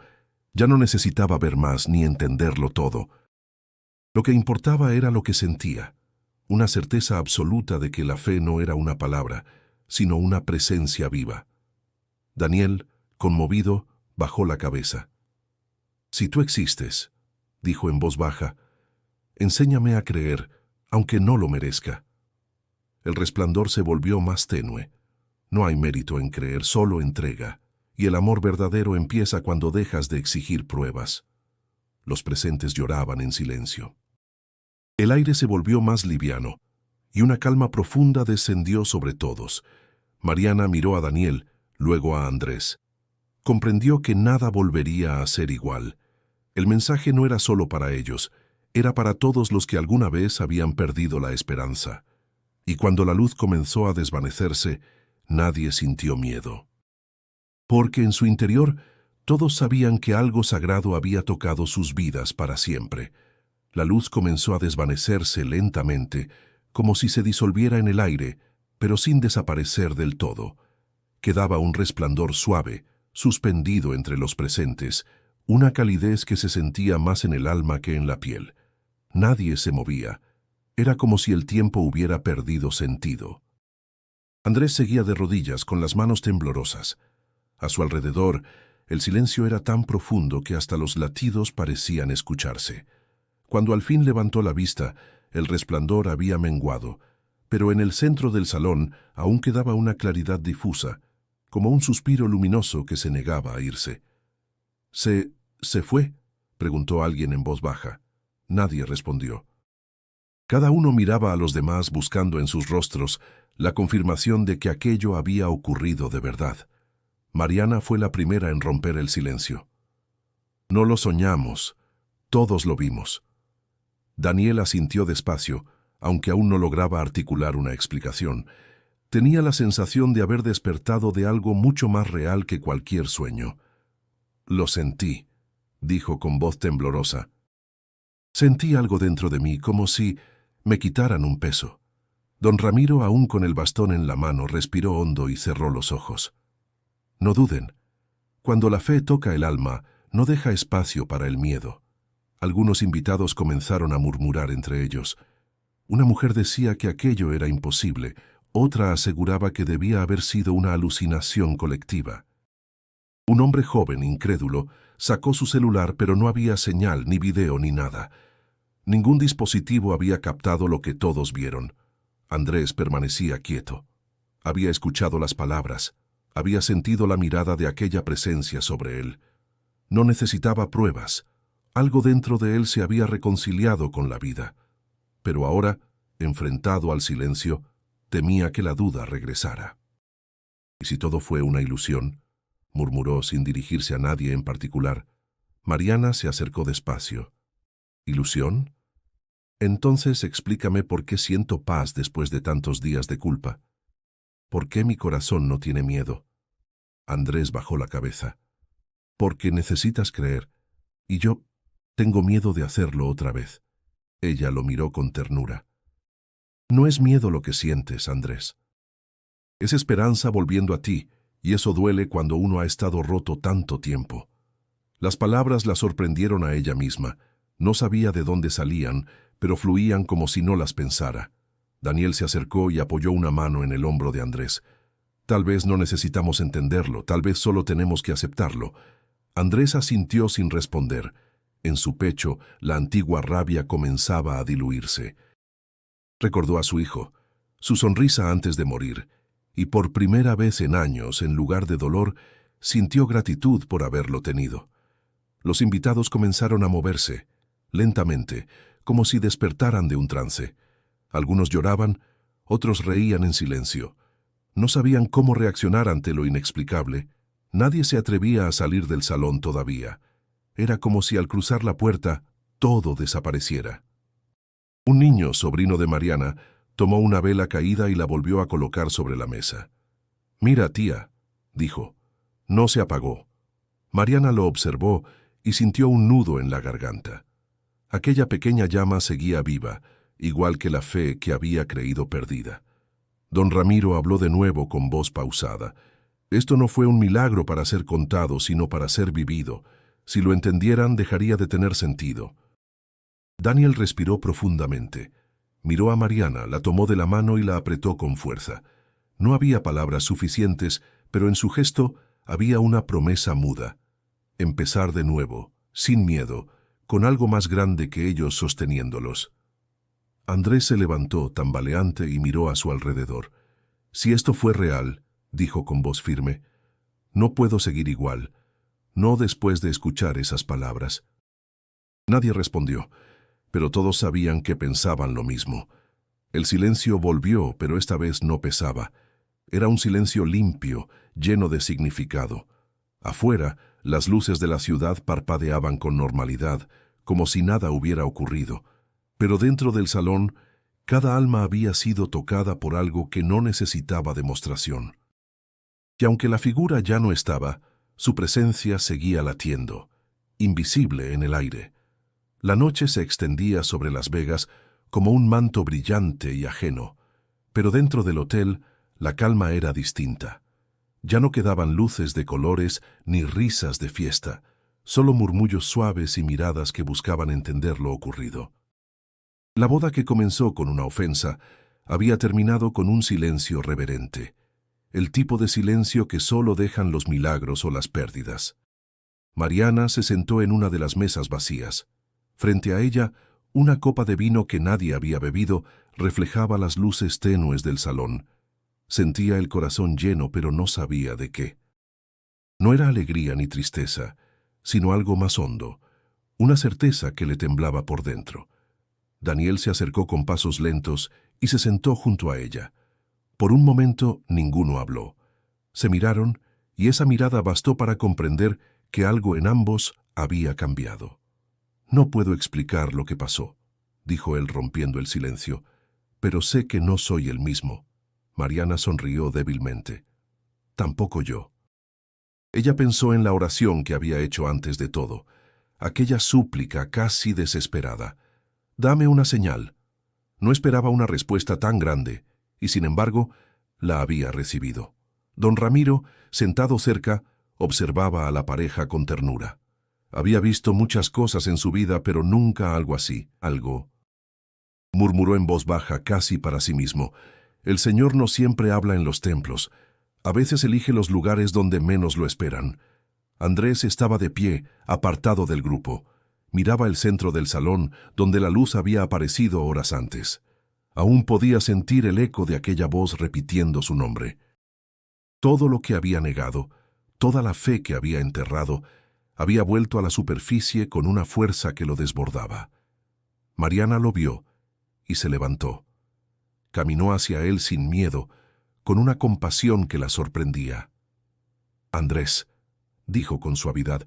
Ya no necesitaba ver más ni entenderlo todo. Lo que importaba era lo que sentía, una certeza absoluta de que la fe no era una palabra, sino una presencia viva. Daniel, conmovido, bajó la cabeza. «Si tú existes», dijo en voz baja, «enséñame a creer, aunque no lo merezca». El resplandor se volvió más tenue. No hay mérito en creer, solo entrega, y el amor verdadero empieza cuando dejas de exigir pruebas. Los presentes lloraban en silencio. El aire se volvió más liviano, y una calma profunda descendió sobre todos. Mariana miró a Daniel, luego a Andrés. Comprendió que nada volvería a ser igual. El mensaje no era solo para ellos, era para todos los que alguna vez habían perdido la esperanza. Y cuando la luz comenzó a desvanecerse, nadie sintió miedo. Porque en su interior todos sabían que algo sagrado había tocado sus vidas para siempre. La luz comenzó a desvanecerse lentamente, como si se disolviera en el aire, pero sin desaparecer del todo. Quedaba un resplandor suave, suspendido entre los presentes, una calidez que se sentía más en el alma que en la piel. Nadie se movía. Era como si el tiempo hubiera perdido sentido. Andrés seguía de rodillas con las manos temblorosas. A su alrededor, el silencio era tan profundo que hasta los latidos parecían escucharse. Cuando al fin levantó la vista, el resplandor había menguado, pero en el centro del salón aún quedaba una claridad difusa, como un suspiro luminoso que se negaba a irse. ¿Se fue?», preguntó alguien en voz baja. Nadie respondió. Cada uno miraba a los demás buscando en sus rostros la confirmación de que aquello había ocurrido de verdad. Mariana fue la primera en romper el silencio. «No lo soñamos, todos lo vimos». Daniel asintió despacio, aunque aún no lograba articular una explicación. Tenía la sensación de haber despertado de algo mucho más real que cualquier sueño. «Lo sentí», dijo con voz temblorosa. «Sentí algo dentro de mí, como si me quitaran un peso». Don Ramiro, aún con el bastón en la mano, respiró hondo y cerró los ojos. «No duden. Cuando la fe toca el alma, no deja espacio para el miedo». Algunos invitados comenzaron a murmurar entre ellos. Una mujer decía que aquello era imposible, otra aseguraba que debía haber sido una alucinación colectiva. Un hombre joven, incrédulo, sacó su celular, pero no había señal, ni video, ni nada. Ningún dispositivo había captado lo que todos vieron. Andrés permanecía quieto. Había escuchado las palabras, había sentido la mirada de aquella presencia sobre él. No necesitaba pruebas. Algo dentro de él se había reconciliado con la vida. Pero ahora, enfrentado al silencio, temía que la duda regresara. «¿Y si todo fue una ilusión?», murmuró sin dirigirse a nadie en particular. Mariana se acercó despacio. «¿Ilusión? Entonces explícame por qué siento paz después de tantos días de culpa. ¿Por qué mi corazón no tiene miedo?». Andrés bajó la cabeza. «Porque necesitas creer, y yo tengo miedo de hacerlo otra vez». Ella lo miró con ternura. «No es miedo lo que sientes, Andrés. Es esperanza volviendo a ti, y eso duele cuando uno ha estado roto tanto tiempo». Las palabras la sorprendieron a ella misma. No sabía de dónde salían, pero fluían como si no las pensara. Daniel se acercó y apoyó una mano en el hombro de Andrés. «Tal vez no necesitamos entenderlo, tal vez solo tenemos que aceptarlo». Andrés asintió sin responder. En su pecho, la antigua rabia comenzaba a diluirse. Recordó a su hijo, su sonrisa antes de morir, y por primera vez en años, en lugar de dolor, sintió gratitud por haberlo tenido. Los invitados comenzaron a moverse, lentamente, como si despertaran de un trance. Algunos lloraban, otros reían en silencio. No sabían cómo reaccionar ante lo inexplicable. Nadie se atrevía a salir del salón todavía. Era como si al cruzar la puerta, todo desapareciera. Un niño, sobrino de Mariana, tomó una vela caída y la volvió a colocar sobre la mesa. «Mira, tía», dijo. No se apagó. Mariana lo observó y sintió un nudo en la garganta. Aquella pequeña llama seguía viva, igual que la fe que había creído perdida. Don Ramiro habló de nuevo con voz pausada. Esto no fue un milagro para ser contado, sino para ser vivido. Si lo entendieran, dejaría de tener sentido. Daniel respiró profundamente. Miró a Mariana, la tomó de la mano y la apretó con fuerza. No había palabras suficientes, pero en su gesto había una promesa muda. Empezar de nuevo, sin miedo, con algo más grande que ellos sosteniéndolos. Andrés se levantó, tambaleante, y miró a su alrededor. Si esto fue real, dijo con voz firme, no puedo seguir igual, no después de escuchar esas palabras. Nadie respondió, pero todos sabían que pensaban lo mismo. El silencio volvió, pero esta vez no pesaba. Era un silencio limpio, lleno de significado. Afuera, las luces de la ciudad parpadeaban con normalidad, como si nada hubiera ocurrido. Pero dentro del salón, cada alma había sido tocada por algo que no necesitaba demostración. Y aunque la figura ya no estaba, su presencia seguía latiendo, invisible en el aire. La noche se extendía sobre Las Vegas como un manto brillante y ajeno, pero dentro del hotel la calma era distinta. Ya no quedaban luces de colores ni risas de fiesta, solo murmullos suaves y miradas que buscaban entender lo ocurrido. La boda, que comenzó con una ofensa, había terminado con un silencio reverente, el tipo de silencio que solo dejan los milagros o las pérdidas. Mariana se sentó en una de las mesas vacías. Frente a ella, una copa de vino que nadie había bebido reflejaba las luces tenues del salón. Sentía el corazón lleno, pero no sabía de qué. No era alegría ni tristeza, sino algo más hondo, una certeza que le temblaba por dentro. Daniel se acercó con pasos lentos y se sentó junto a ella. Por un momento ninguno habló. Se miraron y esa mirada bastó para comprender que algo en ambos había cambiado. «No puedo explicar lo que pasó», dijo él rompiendo el silencio, «pero sé que no soy el mismo». Mariana sonrió débilmente. «Tampoco yo». Ella pensó en la oración que había hecho antes de todo, aquella súplica casi desesperada. «Dame una señal». No esperaba una respuesta tan grande, y sin embargo, la había recibido. Don Ramiro, sentado cerca, observaba a la pareja con ternura. Había visto muchas cosas en su vida, pero nunca algo así, algo. Murmuró en voz baja, casi para sí mismo. «El Señor no siempre habla en los templos. A veces elige los lugares donde menos lo esperan». Andrés estaba de pie, apartado del grupo. Miraba el centro del salón, donde la luz había aparecido horas antes. Aún podía sentir el eco de aquella voz repitiendo su nombre. Todo lo que había negado, toda la fe que había enterrado, había vuelto a la superficie con una fuerza que lo desbordaba. Mariana lo vio y se levantó. Caminó hacia él sin miedo, con una compasión que la sorprendía. «Andrés», dijo con suavidad,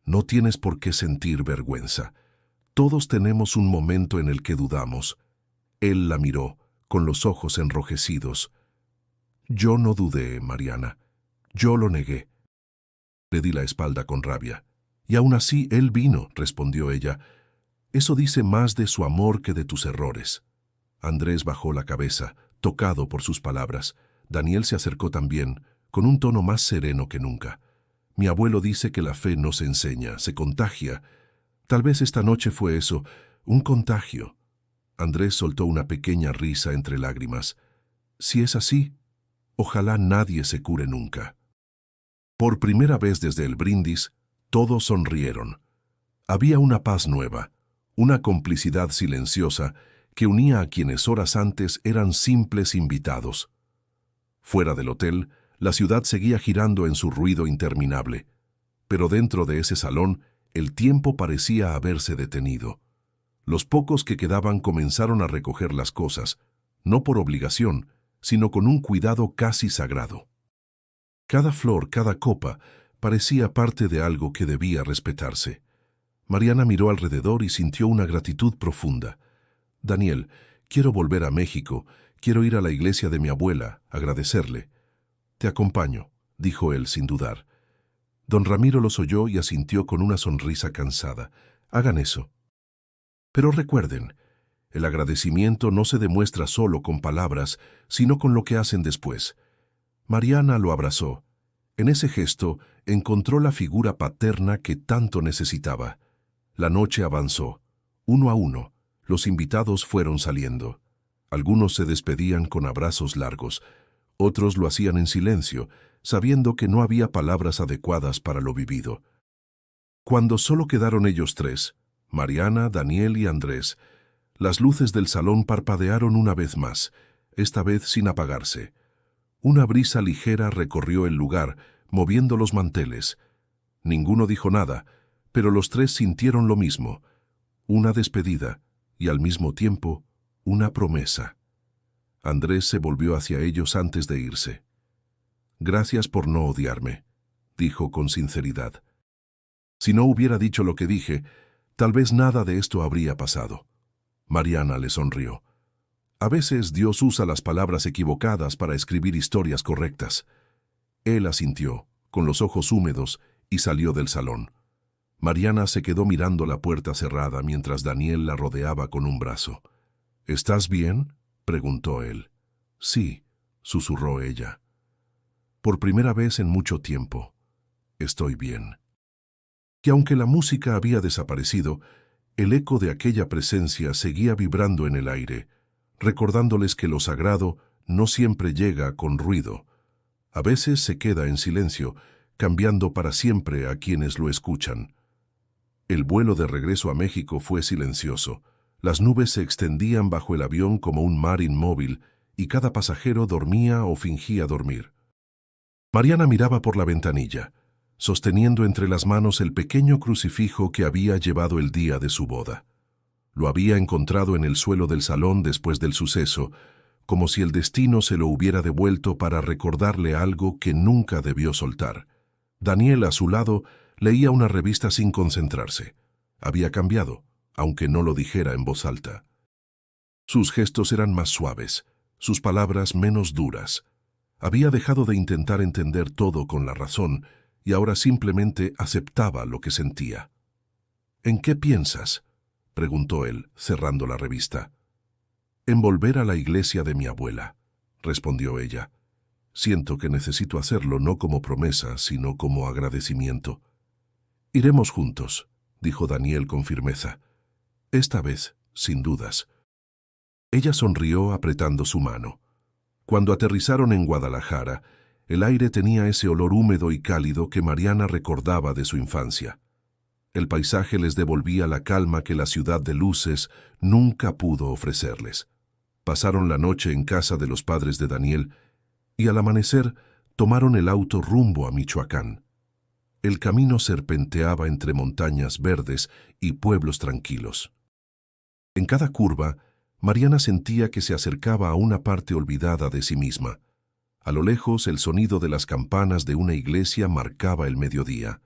«no tienes por qué sentir vergüenza. Todos tenemos un momento en el que dudamos». Él la miró, con los ojos enrojecidos. «Yo no dudé, Mariana. Yo lo negué». Le di la espalda con rabia. «Y aún así él vino», respondió ella. «Eso dice más de su amor que de tus errores». Andrés bajó la cabeza, tocado por sus palabras. Daniel se acercó también, con un tono más sereno que nunca. «Mi abuelo dice que la fe no se enseña, se contagia. Tal vez esta noche fue eso, un contagio». Andrés soltó una pequeña risa entre lágrimas. «Si es así, ojalá nadie se cure nunca». Por primera vez desde el brindis, todos sonrieron. Había una paz nueva, una complicidad silenciosa que unía a quienes horas antes eran simples invitados. Fuera del hotel, la ciudad seguía girando en su ruido interminable, pero dentro de ese salón el tiempo parecía haberse detenido. Los pocos que quedaban comenzaron a recoger las cosas, no por obligación, sino con un cuidado casi sagrado. Cada flor, cada copa, parecía parte de algo que debía respetarse. Mariana miró alrededor y sintió una gratitud profunda. «Daniel, quiero volver a México, quiero ir a la iglesia de mi abuela, agradecerle». «Te acompaño», dijo él sin dudar. Don Ramiro los oyó y asintió con una sonrisa cansada. Hagan eso. Pero recuerden, el agradecimiento no se demuestra solo con palabras, sino con lo que hacen después. Mariana lo abrazó. En ese gesto encontró la figura paterna que tanto necesitaba. La noche avanzó. Uno a uno, los invitados fueron saliendo. Algunos se despedían con abrazos largos, otros lo hacían en silencio, sabiendo que no había palabras adecuadas para lo vivido. Cuando solo quedaron ellos tres, Mariana, Daniel y Andrés, las luces del salón parpadearon una vez más, esta vez sin apagarse. Una brisa ligera recorrió el lugar, moviendo los manteles. Ninguno dijo nada, pero los tres sintieron lo mismo, una despedida y al mismo tiempo una promesa. Andrés se volvió hacia ellos antes de irse. «Gracias por no odiarme», dijo con sinceridad. «Si no hubiera dicho lo que dije, tal vez nada de esto habría pasado». Mariana le sonrió. A veces Dios usa las palabras equivocadas para escribir historias correctas. Él asintió, con los ojos húmedos, y salió del salón. Mariana se quedó mirando la puerta cerrada mientras Daniel la rodeaba con un brazo. «¿Estás bien?», preguntó él. «Sí», susurró ella. «Por primera vez en mucho tiempo, estoy bien». Y aunque la música había desaparecido, el eco de aquella presencia seguía vibrando en el aire, recordándoles que lo sagrado no siempre llega con ruido. A veces se queda en silencio, cambiando para siempre a quienes lo escuchan. El vuelo de regreso a México fue silencioso. Las nubes se extendían bajo el avión como un mar inmóvil y cada pasajero dormía o fingía dormir. Mariana miraba por la ventanilla, sosteniendo entre las manos el pequeño crucifijo que había llevado el día de su boda. Lo había encontrado en el suelo del salón después del suceso, como si el destino se lo hubiera devuelto para recordarle algo que nunca debió soltar. Daniel, a su lado, leía una revista sin concentrarse. Había cambiado, aunque no lo dijera en voz alta. Sus gestos eran más suaves, sus palabras menos duras. Había dejado de intentar entender todo con la razón y ahora simplemente aceptaba lo que sentía. «¿En qué piensas?», preguntó él, cerrando la revista. «En volver a la iglesia de mi abuela», respondió ella. «Siento que necesito hacerlo no como promesa, sino como agradecimiento». «Iremos juntos», dijo Daniel con firmeza. «Esta vez, sin dudas». Ella sonrió apretando su mano. Cuando aterrizaron en Guadalajara, el aire tenía ese olor húmedo y cálido que Mariana recordaba de su infancia. El paisaje les devolvía la calma que la ciudad de luces nunca pudo ofrecerles. Pasaron la noche en casa de los padres de Daniel y al amanecer tomaron el auto rumbo a Michoacán. El camino serpenteaba entre montañas verdes y pueblos tranquilos. En cada curva, Mariana sentía que se acercaba a una parte olvidada de sí misma. A lo lejos, el sonido de las campanas de una iglesia marcaba el mediodía.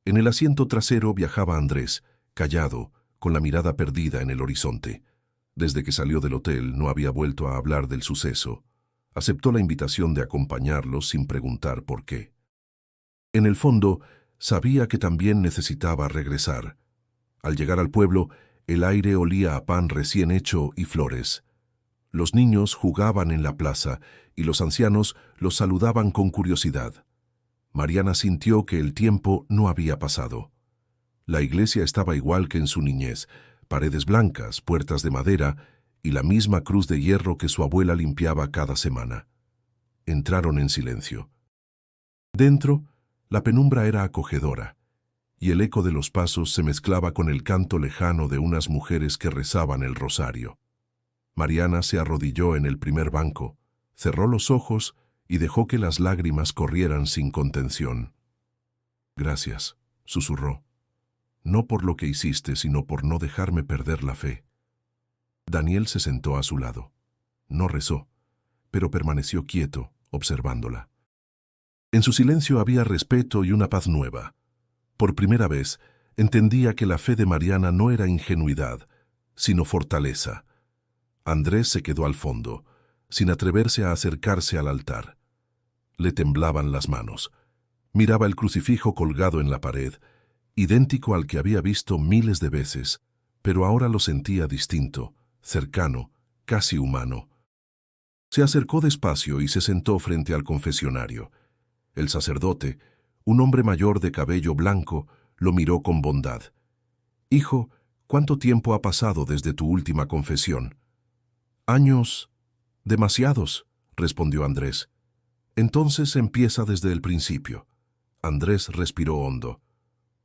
En el asiento trasero viajaba Andrés, callado, con la mirada perdida en el horizonte. Desde que salió del hotel no había vuelto a hablar del suceso. Aceptó la invitación de acompañarlos sin preguntar por qué. En el fondo, sabía que también necesitaba regresar. Al llegar al pueblo, el aire olía a pan recién hecho y flores. Los niños jugaban en la plaza y los ancianos los saludaban con curiosidad. Mariana sintió que el tiempo no había pasado. La iglesia estaba igual que en su niñez, paredes blancas, puertas de madera y la misma cruz de hierro que su abuela limpiaba cada semana. Entraron en silencio. Dentro, la penumbra era acogedora, y el eco de los pasos se mezclaba con el canto lejano de unas mujeres que rezaban el rosario. Mariana se arrodilló en el primer banco, cerró los ojos y dejó que las lágrimas corrieran sin contención. «Gracias», susurró. «No por lo que hiciste, sino por no dejarme perder la fe». Daniel se sentó a su lado. No rezó, pero permaneció quieto, observándola. En su silencio había respeto y una paz nueva. Por primera vez, entendía que la fe de Mariana no era ingenuidad, sino fortaleza. Andrés se quedó al fondo, sin atreverse a acercarse al altar. Le temblaban las manos. Miraba el crucifijo colgado en la pared, idéntico al que había visto miles de veces, pero ahora lo sentía distinto, cercano, casi humano. Se acercó despacio y se sentó frente al confesionario. El sacerdote, un hombre mayor de cabello blanco, lo miró con bondad. «Hijo, ¿cuánto tiempo ha pasado desde tu última confesión?» «Años. Demasiados», respondió Andrés. «Entonces empieza desde el principio». Andrés respiró hondo.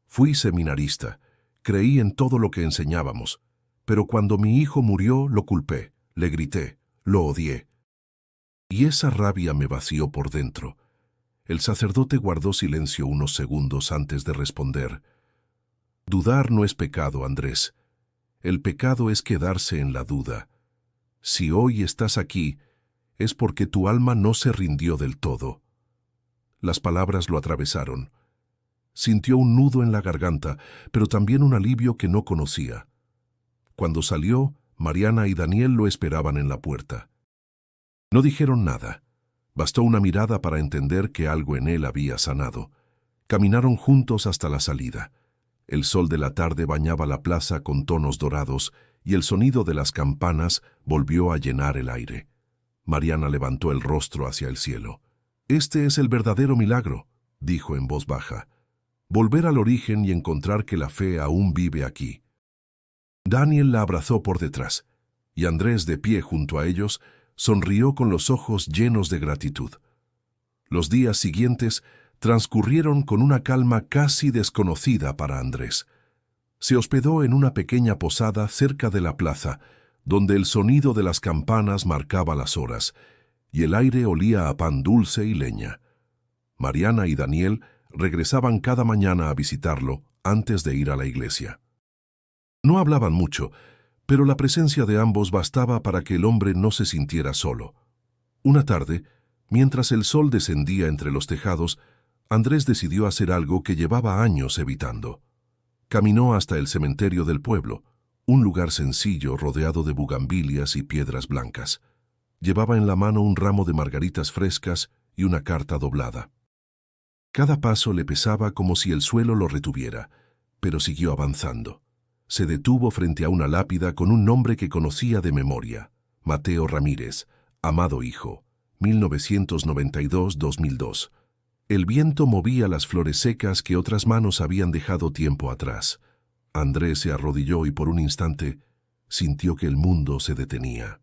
«Fui seminarista. Creí en todo lo que enseñábamos. Pero cuando mi hijo murió, lo culpé, le grité, lo odié. Y esa rabia me vació por dentro». El sacerdote guardó silencio unos segundos antes de responder. «Dudar no es pecado, Andrés. El pecado es quedarse en la duda. Si hoy estás aquí, es porque tu alma no se rindió del todo». Las palabras lo atravesaron. Sintió un nudo en la garganta, pero también un alivio que no conocía. Cuando salió, Mariana y Daniel lo esperaban en la puerta. No dijeron nada. Bastó una mirada para entender que algo en él había sanado. Caminaron juntos hasta la salida. El sol de la tarde bañaba la plaza con tonos dorados y el sonido de las campanas volvió a llenar el aire. Mariana levantó el rostro hacia el cielo. «Este es el verdadero milagro», dijo en voz baja. «Volver al origen y encontrar que la fe aún vive aquí». Daniel la abrazó por detrás, y Andrés, de pie junto a ellos, sonrió con los ojos llenos de gratitud. Los días siguientes transcurrieron con una calma casi desconocida para Andrés. Se hospedó en una pequeña posada cerca de la plaza, donde el sonido de las campanas marcaba las horas, y el aire olía a pan dulce y leña. Mariana y Daniel regresaban cada mañana a visitarlo antes de ir a la iglesia. No hablaban mucho, pero la presencia de ambos bastaba para que el hombre no se sintiera solo. Una tarde, mientras el sol descendía entre los tejados, Andrés decidió hacer algo que llevaba años evitando. Caminó hasta el cementerio del pueblo, un lugar sencillo rodeado de bugambilias y piedras blancas. Llevaba en la mano un ramo de margaritas frescas y una carta doblada. Cada paso le pesaba como si el suelo lo retuviera, pero siguió avanzando. Se detuvo frente a una lápida con un nombre que conocía de memoria: Mateo Ramírez, amado hijo, 1992-2002. El viento movía las flores secas que otras manos habían dejado tiempo atrás. Andrés se arrodilló y por un instante sintió que el mundo se detenía.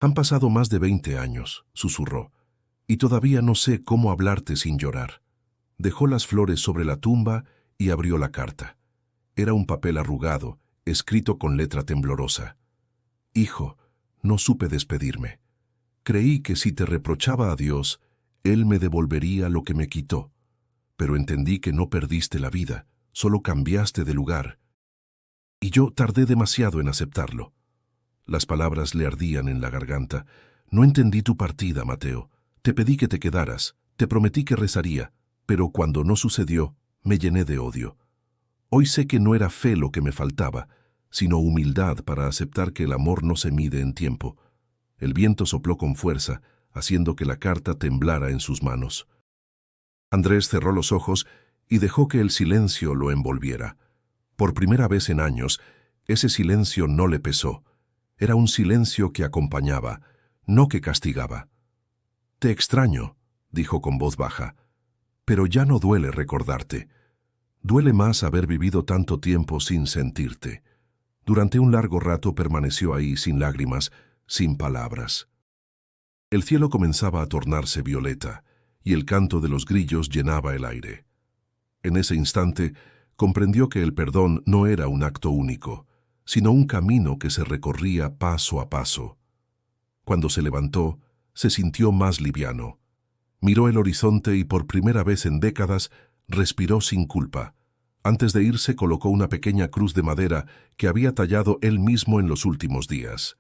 «Han pasado más de 20 años», susurró, «y todavía no sé cómo hablarte sin llorar». Dejó las flores sobre la tumba y abrió la carta. Era un papel arrugado, escrito con letra temblorosa. «Hijo, no supe despedirme. Creí que si te reprochaba a Dios, Él me devolvería lo que me quitó. Pero entendí que no perdiste la vida, solo cambiaste de lugar. Y yo tardé demasiado en aceptarlo». Las palabras le ardían en la garganta. «No entendí tu partida, Mateo. Te pedí que te quedaras, te prometí que rezaría, pero cuando no sucedió, me llené de odio. Hoy sé que no era fe lo que me faltaba, sino humildad para aceptar que el amor no se mide en tiempo». El viento sopló con fuerza, haciendo que la carta temblara en sus manos. Andrés cerró los ojos y dejó que el silencio lo envolviera. Por primera vez en años, ese silencio no le pesó. Era un silencio que acompañaba, no que castigaba. «Te extraño», dijo con voz baja, «pero ya no duele recordarte. Duele más haber vivido tanto tiempo sin sentirte». Durante un largo rato permaneció ahí sin lágrimas, sin palabras. El cielo comenzaba a tornarse violeta, y el canto de los grillos llenaba el aire. En ese instante, comprendió que el perdón no era un acto único, sino un camino que se recorría paso a paso. Cuando se levantó, se sintió más liviano. Miró el horizonte y por primera vez en décadas respiró sin culpa. Antes de irse colocó una pequeña cruz de madera que había tallado él mismo en los últimos días.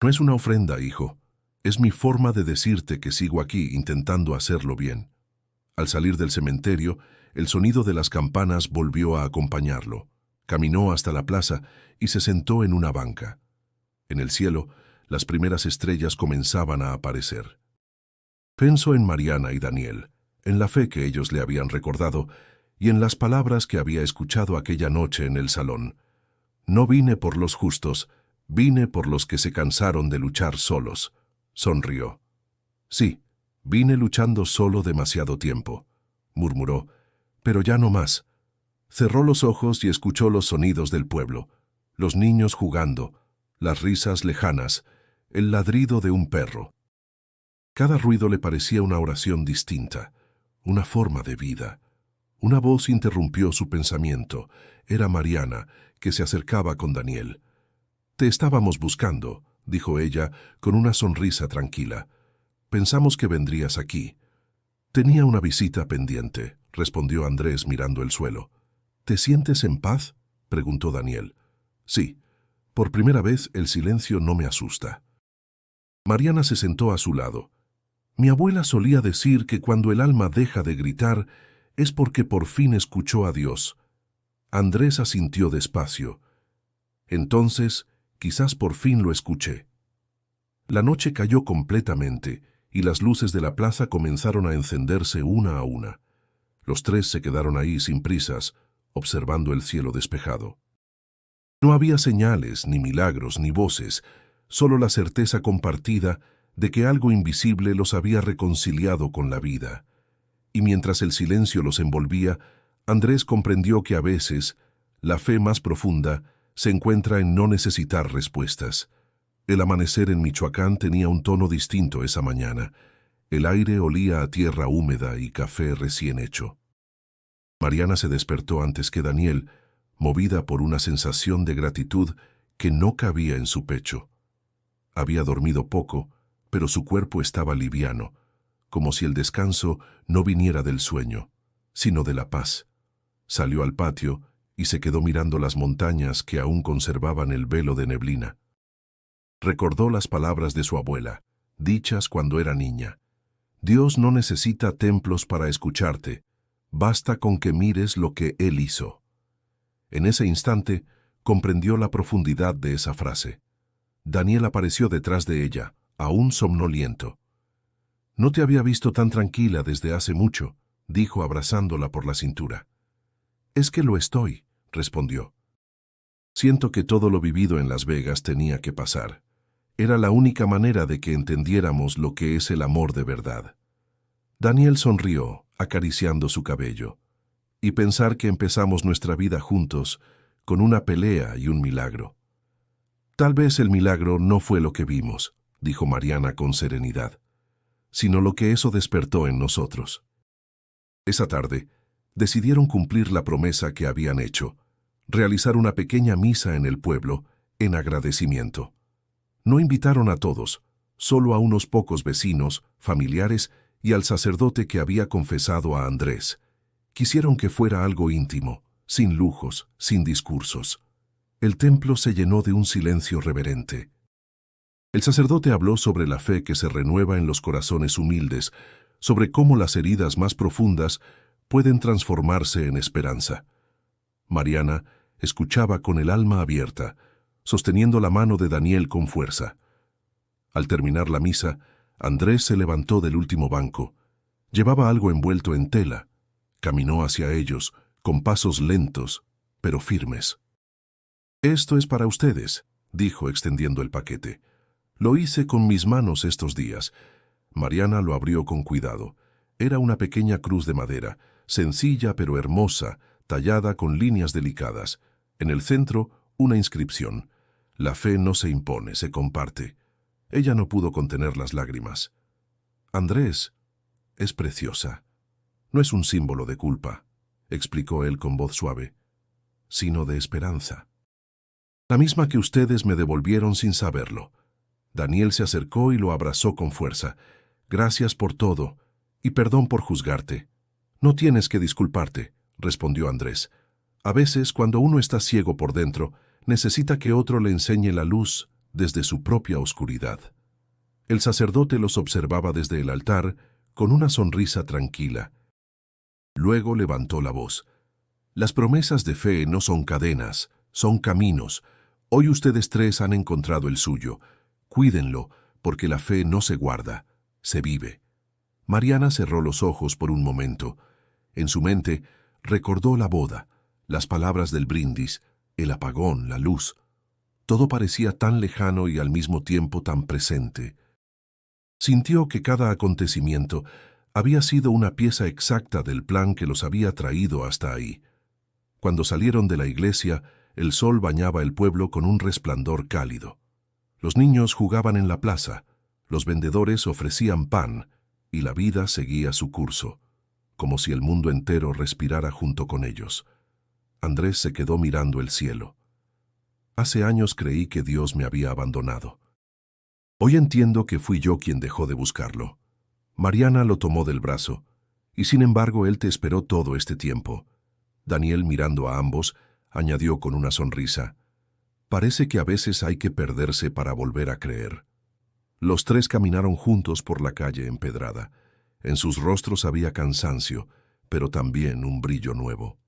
«No es una ofrenda, hijo. Es mi forma de decirte que sigo aquí intentando hacerlo bien». Al salir del cementerio, el sonido de las campanas volvió a acompañarlo. Caminó hasta la plaza y se sentó en una banca. En el cielo, las primeras estrellas comenzaban a aparecer. «Pienso en Mariana y Daniel. en la fe que ellos le habían recordado y en las palabras que había escuchado aquella noche en el salón. No vine por los justos, vine por los que se cansaron de luchar solos. Sonrió. Sí, vine luchando solo demasiado tiempo, murmuró, pero ya no más. Cerró los ojos y escuchó los sonidos del pueblo, los niños jugando, las risas lejanas, el ladrido de un perro. Cada ruido le parecía una oración distinta, una forma de vida. Una voz interrumpió su pensamiento. Era Mariana, que se acercaba con Daniel. «Te estábamos buscando», dijo ella con una sonrisa tranquila. «Pensamos que vendrías aquí». «Tenía una visita pendiente», respondió Andrés mirando el suelo. «¿Te sientes en paz?», preguntó Daniel. «Sí. Por primera vez el silencio no me asusta». Mariana se sentó a su lado. «Mi abuela solía decir que cuando el alma deja de gritar es porque por fin escuchó a Dios». Andrés asintió despacio. «Entonces, quizás por fin lo escuché». La noche cayó completamente y las luces de la plaza comenzaron a encenderse una a una. Los tres se quedaron ahí sin prisas, observando el cielo despejado. No había señales, ni milagros, ni voces, solo la certeza compartida de que algo invisible los había reconciliado con la vida. Y mientras el silencio los envolvía, Andrés comprendió que a veces la fe más profunda se encuentra en no necesitar respuestas. El amanecer en Michoacán tenía un tono distinto esa mañana. El aire olía a tierra húmeda y café recién hecho. Mariana se despertó antes que Daniel, movida por una sensación de gratitud que no cabía en su pecho. Había dormido poco, pero su cuerpo estaba liviano, como si el descanso no viniera del sueño, sino de la paz. Salió al patio y se quedó mirando las montañas que aún conservaban el velo de neblina. Recordó las palabras de su abuela, dichas cuando era niña. Dios no necesita templos para escucharte, basta con que mires lo que Él hizo. En ese instante comprendió la profundidad de esa frase. Daniel apareció detrás de ella, aún somnoliento. «No te había visto tan tranquila desde hace mucho», dijo abrazándola por la cintura. «Es que lo estoy», respondió. «Siento que todo lo vivido en Las Vegas tenía que pasar. Era la única manera de que entendiéramos lo que es el amor de verdad». Daniel sonrió, acariciando su cabello. «Y pensar que empezamos nuestra vida juntos, con una pelea y un milagro». «Tal vez el milagro no fue lo que vimos», dijo Mariana con serenidad, «sino lo que eso despertó en nosotros». Esa tarde, decidieron cumplir la promesa que habían hecho, realizar una pequeña misa en el pueblo, en agradecimiento. No invitaron a todos, solo a unos pocos vecinos, familiares y al sacerdote que había confesado a Andrés. Quisieron que fuera algo íntimo, sin lujos, sin discursos. El templo se llenó de un silencio reverente. El sacerdote habló sobre la fe que se renueva en los corazones humildes, sobre cómo las heridas más profundas pueden transformarse en esperanza. Mariana escuchaba con el alma abierta, sosteniendo la mano de Daniel con fuerza. Al terminar la misa, Andrés se levantó del último banco. Llevaba algo envuelto en tela. Caminó hacia ellos, con pasos lentos, pero firmes. «Esto es para ustedes», dijo extendiendo el paquete. «Lo hice con mis manos estos días». Mariana lo abrió con cuidado. Era una pequeña cruz de madera, sencilla pero hermosa, tallada con líneas delicadas. En el centro, una inscripción. «La fe no se impone, se comparte». Ella no pudo contener las lágrimas. «Andrés, es preciosa. No es un símbolo de culpa», explicó él con voz suave, «sino de esperanza. La misma que ustedes me devolvieron sin saberlo». Daniel se acercó y lo abrazó con fuerza. «Gracias por todo, y perdón por juzgarte». «No tienes que disculparte», respondió Andrés. «A veces, cuando uno está ciego por dentro, necesita que otro le enseñe la luz desde su propia oscuridad». El sacerdote los observaba desde el altar con una sonrisa tranquila. Luego levantó la voz. «Las promesas de fe no son cadenas, son caminos. Hoy ustedes tres han encontrado el suyo. Cuídenlo, porque la fe no se guarda, se vive». Mariana cerró los ojos por un momento. En su mente recordó la boda, las palabras del brindis, el apagón, la luz. Todo parecía tan lejano y al mismo tiempo tan presente. Sintió que cada acontecimiento había sido una pieza exacta del plan que los había traído hasta ahí. Cuando salieron de la iglesia, el sol bañaba el pueblo con un resplandor cálido. Los niños jugaban en la plaza, los vendedores ofrecían pan, y la vida seguía su curso, como si el mundo entero respirara junto con ellos. Andrés se quedó mirando el cielo. Hace años creí que Dios me había abandonado. Hoy entiendo que fui yo quien dejó de buscarlo. Mariana lo tomó del brazo, y sin embargo él te esperó todo este tiempo. Daniel, mirando a ambos, añadió con una sonrisa: parece que a veces hay que perderse para volver a creer. Los tres caminaron juntos por la calle empedrada. En sus rostros había cansancio, pero también un brillo nuevo.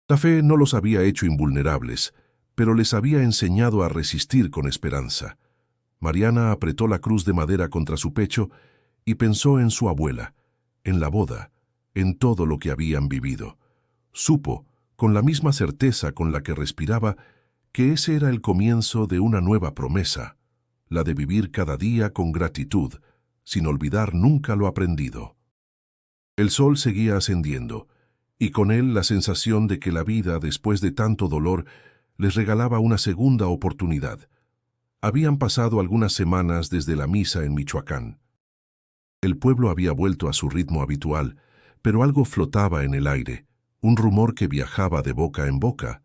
La fe no los había hecho invulnerables, pero les había enseñado a resistir con esperanza. Mariana apretó la cruz de madera contra su pecho y pensó en su abuela, en la boda, en todo lo que habían vivido. Supo, con la misma certeza con la que respiraba, que ese era el comienzo de una nueva promesa, la de vivir cada día con gratitud, sin olvidar nunca lo aprendido. El sol seguía ascendiendo, y con él la sensación de que la vida, después de tanto dolor, les regalaba una segunda oportunidad. Habían pasado algunas semanas desde la misa en Michoacán. El pueblo había vuelto a su ritmo habitual, pero algo flotaba en el aire, un rumor que viajaba de boca en boca.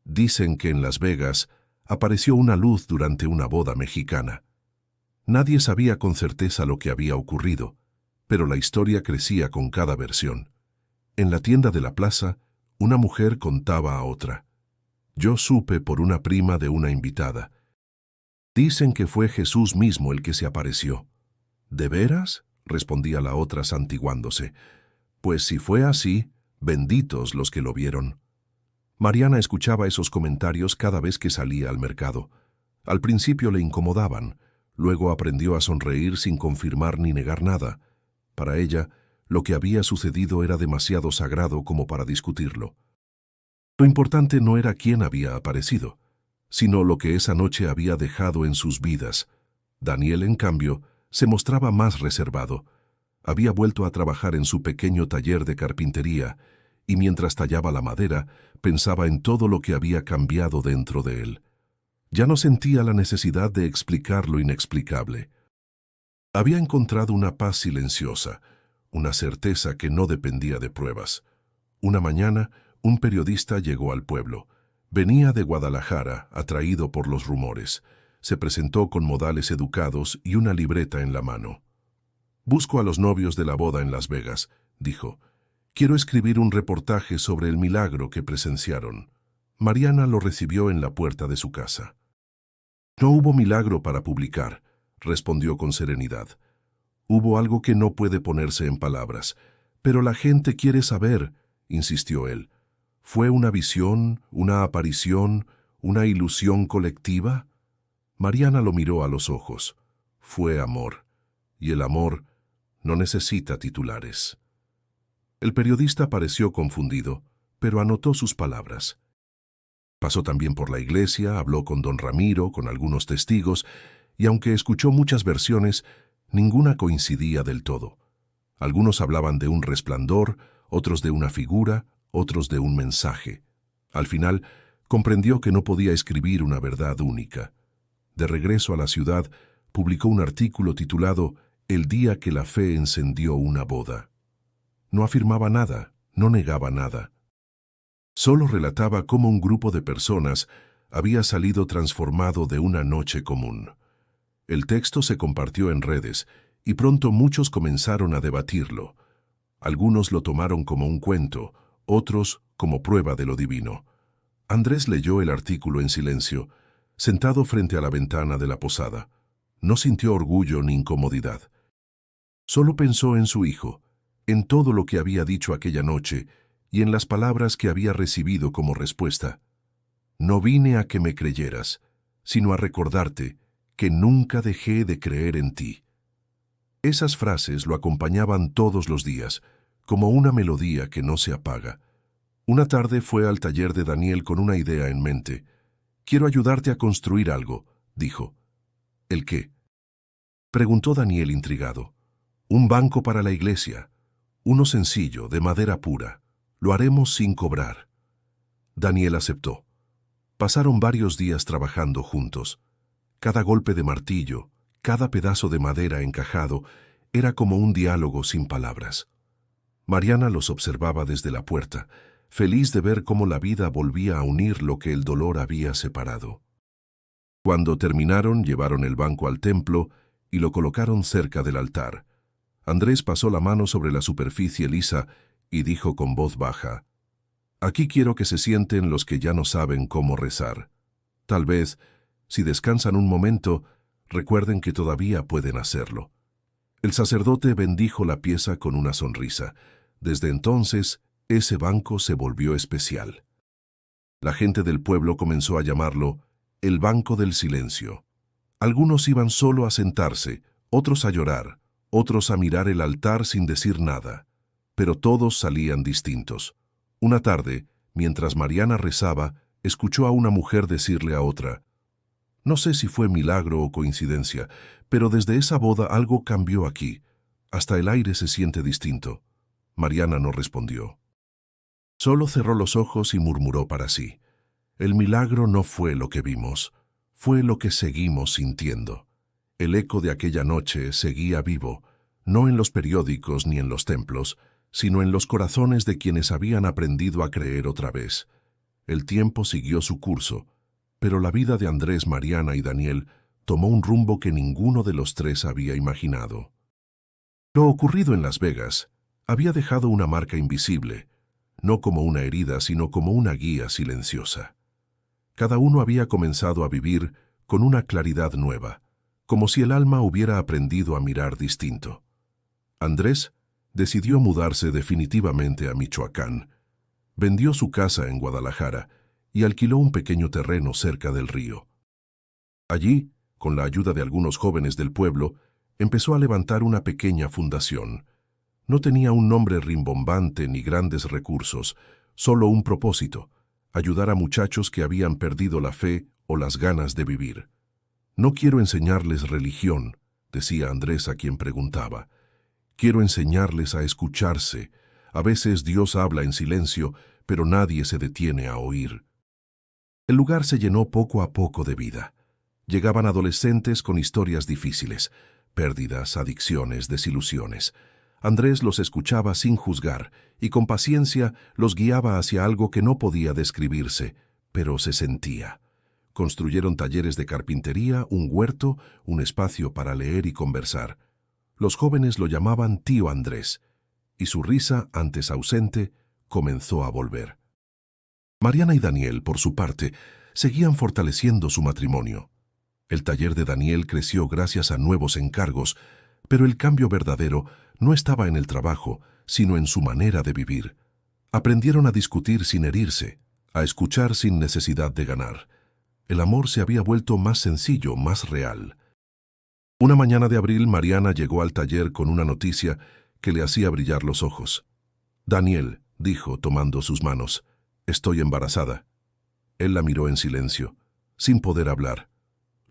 Dicen que en Las Vegas apareció una luz durante una boda mexicana. Nadie sabía con certeza lo que había ocurrido, pero la historia crecía con cada versión. En la tienda de la plaza, una mujer contaba a otra: yo supe por una prima de una invitada. Dicen que fue Jesús mismo el que se apareció. ¿De veras?, respondía la otra santiguándose. Pues si fue así, benditos los que lo vieron. Mariana escuchaba esos comentarios cada vez que salía al mercado. Al principio le incomodaban, luego aprendió a sonreír sin confirmar ni negar nada. Para ella, lo que había sucedido era demasiado sagrado como para discutirlo. Lo importante no era quién había aparecido, sino lo que esa noche había dejado en sus vidas. Daniel, en cambio, se mostraba más reservado. Había vuelto a trabajar en su pequeño taller de carpintería, y mientras tallaba la madera, pensaba en todo lo que había cambiado dentro de él. Ya no sentía la necesidad de explicar lo inexplicable. Había encontrado una paz silenciosa, una certeza que no dependía de pruebas. Una mañana, un periodista llegó al pueblo. Venía de Guadalajara, atraído por los rumores. Se presentó con modales educados y una libreta en la mano. «Busco a los novios de la boda en Las Vegas», dijo. «Quiero escribir un reportaje sobre el milagro que presenciaron». Mariana lo recibió en la puerta de su casa. «No hubo milagro para publicar», respondió con serenidad. «Hubo algo que no puede ponerse en palabras. Pero la gente quiere saber», insistió él. «¿Fue una visión, una aparición, una ilusión colectiva?» Mariana lo miró a los ojos. Fue amor. Y el amor no necesita titulares. El periodista pareció confundido, pero anotó sus palabras. Pasó también por la iglesia, habló con don Ramiro, con algunos testigos, y aunque escuchó muchas versiones, ninguna coincidía del todo. Algunos hablaban de un resplandor, otros de una figura, otros de un mensaje. Al final, comprendió que no podía escribir una verdad única. De regreso a la ciudad, publicó un artículo titulado «El día que la fe encendió una boda». No afirmaba nada, no negaba nada. Solo relataba cómo un grupo de personas había salido transformado de una noche común. El texto se compartió en redes y pronto muchos comenzaron a debatirlo. Algunos lo tomaron como un cuento, otros como prueba de lo divino. Andrés leyó el artículo en silencio, sentado frente a la ventana de la posada. No sintió orgullo ni incomodidad. Solo pensó en su hijo, en todo lo que había dicho aquella noche y en las palabras que había recibido como respuesta. «No vine a que me creyeras, sino a recordarte que nunca dejé de creer en ti». Esas frases lo acompañaban todos los días, como una melodía que no se apaga. Una tarde fue al taller de Daniel con una idea en mente. «Quiero ayudarte a construir algo», dijo. «¿El qué?», preguntó Daniel intrigado. «Un banco para la iglesia. Uno sencillo, de madera pura. Lo haremos sin cobrar». Daniel aceptó. Pasaron varios días trabajando juntos. Cada golpe de martillo, cada pedazo de madera encajado, era como un diálogo sin palabras. Mariana los observaba desde la puerta, feliz de ver cómo la vida volvía a unir lo que el dolor había separado. Cuando terminaron, llevaron el banco al templo y lo colocaron cerca del altar. Andrés pasó la mano sobre la superficie lisa y dijo con voz baja: «Aquí quiero que se sienten los que ya no saben cómo rezar. Tal vez, si descansan un momento, recuerden que todavía pueden hacerlo». El sacerdote bendijo la pieza con una sonrisa. Desde entonces, ese banco se volvió especial. La gente del pueblo comenzó a llamarlo el Banco del Silencio. Algunos iban solo a sentarse, otros a llorar, otros a mirar el altar sin decir nada. Pero todos salían distintos. Una tarde, mientras Mariana rezaba, escuchó a una mujer decirle a otra: «No sé si fue milagro o coincidencia, pero desde esa boda algo cambió aquí. Hasta el aire se siente distinto». Mariana no respondió. Solo cerró los ojos y murmuró para sí: «El milagro no fue lo que vimos, fue lo que seguimos sintiendo». El eco de aquella noche seguía vivo, no en los periódicos ni en los templos, sino en los corazones de quienes habían aprendido a creer otra vez. El tiempo siguió su curso, pero la vida de Andrés, Mariana y Daniel tomó un rumbo que ninguno de los tres había imaginado. Lo ocurrido en Las Vegas había dejado una marca invisible, no como una herida, sino como una guía silenciosa. Cada uno había comenzado a vivir con una claridad nueva, como si el alma hubiera aprendido a mirar distinto. Andrés decidió mudarse definitivamente a Michoacán. Vendió su casa en Guadalajara y alquiló un pequeño terreno cerca del río. Allí, con la ayuda de algunos jóvenes del pueblo, empezó a levantar una pequeña fundación. No tenía un nombre rimbombante ni grandes recursos, solo un propósito: ayudar a muchachos que habían perdido la fe o las ganas de vivir. «No quiero enseñarles religión», decía Andrés a quien preguntaba. «Quiero enseñarles a escucharse. A veces Dios habla en silencio, pero nadie se detiene a oír». El lugar se llenó poco a poco de vida. Llegaban adolescentes con historias difíciles, pérdidas, adicciones, desilusiones. Andrés los escuchaba sin juzgar y con paciencia los guiaba hacia algo que no podía describirse, pero se sentía. Construyeron talleres de carpintería, un huerto, un espacio para leer y conversar. Los jóvenes lo llamaban Tío Andrés, y su risa, antes ausente, comenzó a volver. Mariana y Daniel, por su parte, seguían fortaleciendo su matrimonio. El taller de Daniel creció gracias a nuevos encargos, pero el cambio verdadero no estaba en el trabajo, sino en su manera de vivir. Aprendieron a discutir sin herirse, a escuchar sin necesidad de ganar. El amor se había vuelto más sencillo, más real. Una mañana de abril, Mariana llegó al taller con una noticia que le hacía brillar los ojos. «Daniel», dijo, tomando sus manos, «estoy embarazada». Él la miró en silencio, sin poder hablar.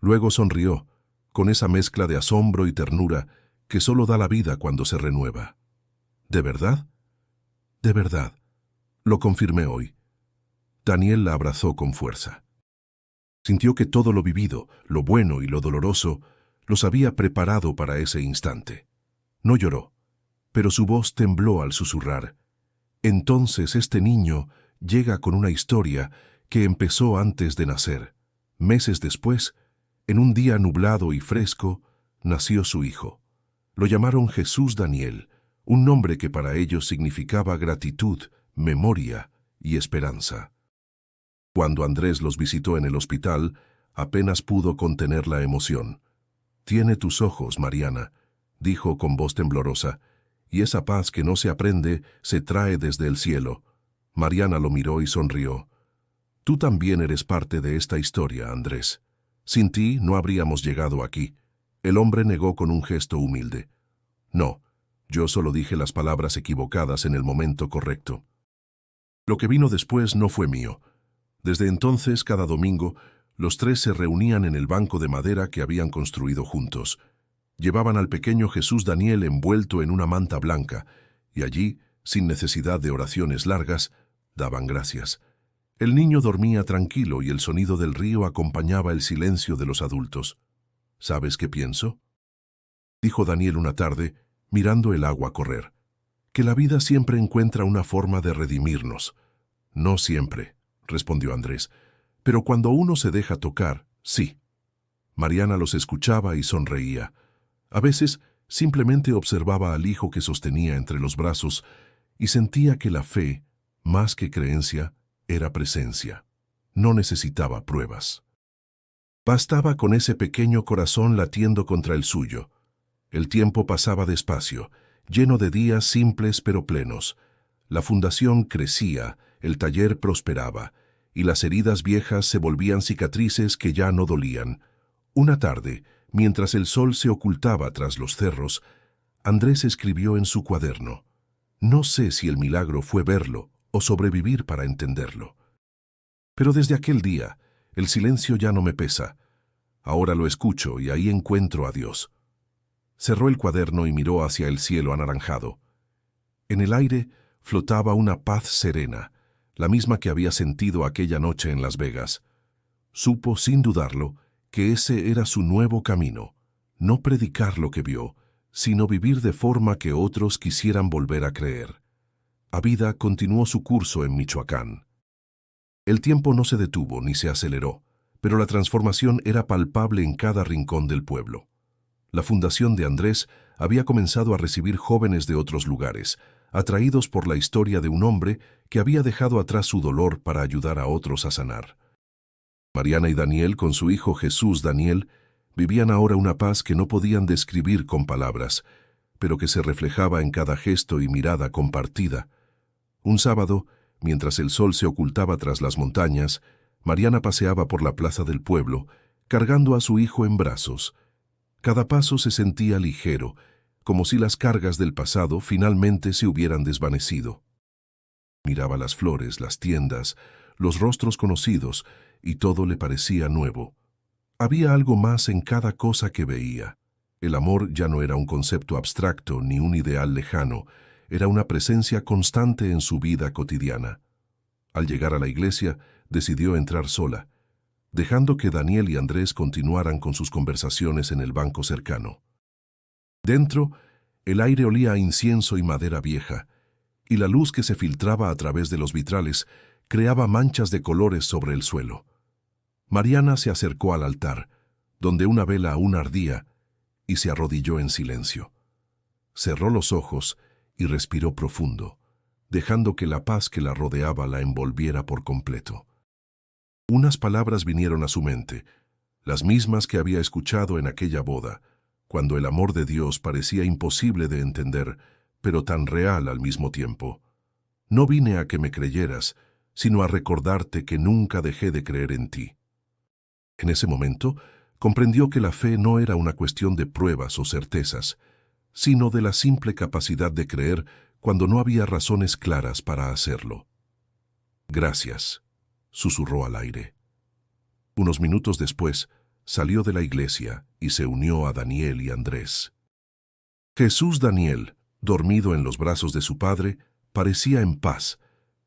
Luego sonrió, con esa mezcla de asombro y ternura que solo da la vida cuando se renueva. «¿De verdad?» «De verdad. Lo confirmé hoy». Daniel la abrazó con fuerza. Sintió que todo lo vivido, lo bueno y lo doloroso, los había preparado para ese instante. No lloró, pero su voz tembló al susurrar: «Entonces este niño llega con una historia que empezó antes de nacer. Meses después, en un día nublado y fresco, nació su hijo. Lo llamaron Jesús Daniel, un nombre que para ellos significaba gratitud, memoria y esperanza». Cuando Andrés los visitó en el hospital, apenas pudo contener la emoción. «Tiene tus ojos, Mariana», dijo con voz temblorosa, «y esa paz que no se aprende se trae desde el cielo». Mariana lo miró y sonrió. «Tú también eres parte de esta historia, Andrés. Sin ti no habríamos llegado aquí». El hombre negó con un gesto humilde. No, yo solo dije las palabras equivocadas en el momento correcto. Lo que vino después no fue mío. Desde entonces, cada domingo, los tres se reunían en el banco de madera que habían construido juntos. Llevaban al pequeño Jesús Daniel envuelto en una manta blanca, y allí, sin necesidad de oraciones largas, daban gracias. El niño dormía tranquilo y el sonido del río acompañaba el silencio de los adultos. ¿Sabes qué pienso?, dijo Daniel una tarde, mirando el agua correr. Que la vida siempre encuentra una forma de redimirnos. No siempre, respondió Andrés, pero cuando uno se deja tocar, sí. Mariana los escuchaba y sonreía. A veces simplemente observaba al hijo que sostenía entre los brazos y sentía que la fe, más que creencia, era presencia. No necesitaba pruebas. Bastaba con ese pequeño corazón latiendo contra el suyo. El tiempo pasaba despacio, lleno de días simples pero plenos. La fundación crecía, el taller prosperaba, y las heridas viejas se volvían cicatrices que ya no dolían. Una tarde, mientras el sol se ocultaba tras los cerros, Andrés escribió en su cuaderno: «No sé si el milagro fue verlo o sobrevivir para entenderlo. Pero desde aquel día, el silencio ya no me pesa. Ahora lo escucho y ahí encuentro a Dios». Cerró el cuaderno y miró hacia el cielo anaranjado. En el aire flotaba una paz serena, la misma que había sentido aquella noche en Las Vegas. Supo, sin dudarlo, que ese era su nuevo camino, no predicar lo que vio, sino vivir de forma que otros quisieran volver a creer. A vida continuó su curso en Michoacán. El tiempo no se detuvo ni se aceleró, pero la transformación era palpable en cada rincón del pueblo. La fundación de Andrés había comenzado a recibir jóvenes de otros lugares, atraídos por la historia de un hombre que había dejado atrás su dolor para ayudar a otros a sanar. Mariana y Daniel, con su hijo Jesús Daniel, vivían ahora una paz que no podían describir con palabras, pero que se reflejaba en cada gesto y mirada compartida. Un sábado, mientras el sol se ocultaba tras las montañas, Mariana paseaba por la plaza del pueblo, cargando a su hijo en brazos. Cada paso se sentía ligero, como si las cargas del pasado finalmente se hubieran desvanecido. Miraba las flores, las tiendas, los rostros conocidos, y todo le parecía nuevo. Había algo más en cada cosa que veía. El amor ya no era un concepto abstracto ni un ideal lejano, era una presencia constante en su vida cotidiana. Al llegar a la iglesia, decidió entrar sola, dejando que Daniel y Andrés continuaran con sus conversaciones en el banco cercano. Dentro, el aire olía a incienso y madera vieja, y la luz que se filtraba a través de los vitrales creaba manchas de colores sobre el suelo. Mariana se acercó al altar, donde una vela aún ardía, y se arrodilló en silencio. Cerró los ojos y respiró profundo, dejando que la paz que la rodeaba la envolviera por completo. Unas palabras vinieron a su mente, las mismas que había escuchado en aquella boda, cuando el amor de Dios parecía imposible de entender, pero tan real al mismo tiempo. No vine a que me creyeras, sino a recordarte que nunca dejé de creer en ti. En ese momento, comprendió que la fe no era una cuestión de pruebas o certezas, sino de la simple capacidad de creer cuando no había razones claras para hacerlo. «Gracias», susurró al aire. Unos minutos después, salió de la iglesia y se unió a Daniel y Andrés. Jesús Daniel, dormido en los brazos de su padre, parecía en paz,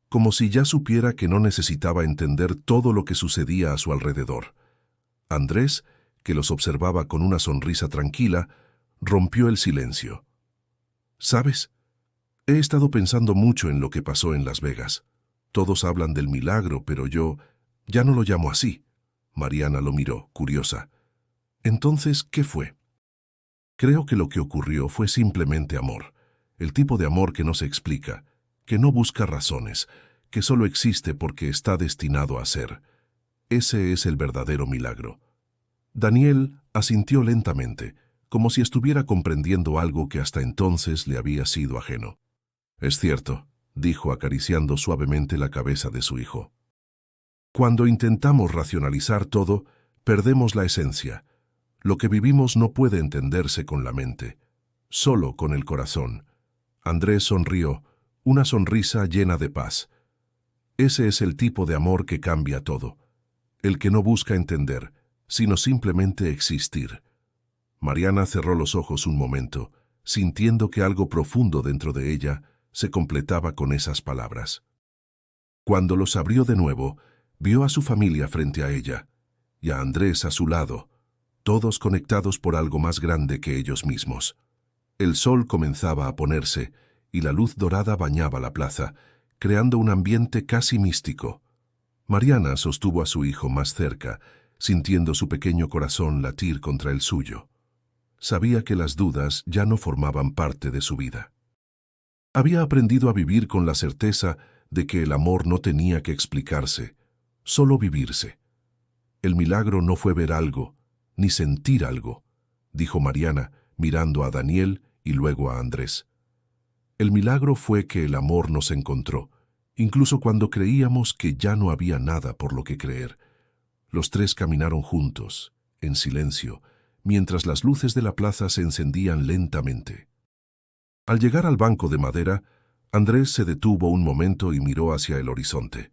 como si ya supiera que no necesitaba entender todo lo que sucedía a su alrededor. Andrés, que los observaba con una sonrisa tranquila, rompió el silencio. «¿Sabes? He estado pensando mucho en lo que pasó en Las Vegas. Todos hablan del milagro, pero yo ya no lo llamo así». Mariana lo miró, curiosa. «Entonces, ¿qué fue?» «Creo que lo que ocurrió fue simplemente amor. El tipo de amor que no se explica, que no busca razones, que solo existe porque está destinado a ser. Ese es el verdadero milagro». Daniel asintió lentamente, como si estuviera comprendiendo algo que hasta entonces le había sido ajeno. «Es cierto», dijo acariciando suavemente la cabeza de su hijo. «Cuando intentamos racionalizar todo, perdemos la esencia. Lo que vivimos no puede entenderse con la mente. solo con el corazón. Andrés sonrió, una sonrisa llena de paz. Ese es el tipo de amor que cambia todo. El que no busca entender, sino simplemente existir. Mariana cerró los ojos un momento, sintiendo que algo profundo dentro de ella se completaba con esas palabras. Cuando los abrió de nuevo, vio a su familia frente a ella, y a Andrés a su lado, todos conectados por algo más grande que ellos mismos. El sol comenzaba a ponerse, y la luz dorada bañaba la plaza, creando un ambiente casi místico. Mariana sostuvo a su hijo más cerca, sintiendo su pequeño corazón latir contra el suyo. Sabía que las dudas ya no formaban parte de su vida. Había aprendido a vivir con la certeza de que el amor no tenía que explicarse, solo vivirse. El milagro no fue ver algo, ni sentir algo, dijo Mariana, mirando a Daniel y luego a Andrés. El milagro fue que el amor nos encontró, incluso cuando creíamos que ya no había nada por lo que creer. Los tres caminaron juntos, en silencio, mientras las luces de la plaza se encendían lentamente. Al llegar al banco de madera, Andrés se detuvo un momento y miró hacia el horizonte.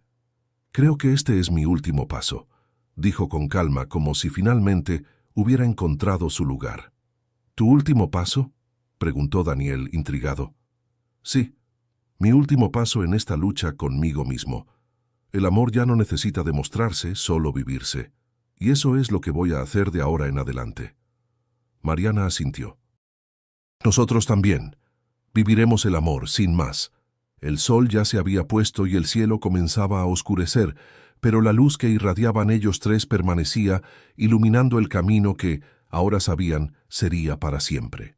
«Creo que este es mi último paso», dijo con calma, como si finalmente hubiera encontrado su lugar. «¿Tu último paso?», preguntó Daniel, intrigado. «Sí, mi último paso en esta lucha conmigo mismo. El amor ya no necesita demostrarse, solo vivirse. Y eso es lo que voy a hacer de ahora en adelante». Mariana asintió. «Nosotros también. Viviremos el amor, sin más». El sol ya se había puesto y el cielo comenzaba a oscurecer, pero la luz que irradiaban ellos tres permanecía, iluminando el camino que, ahora sabían, sería para siempre.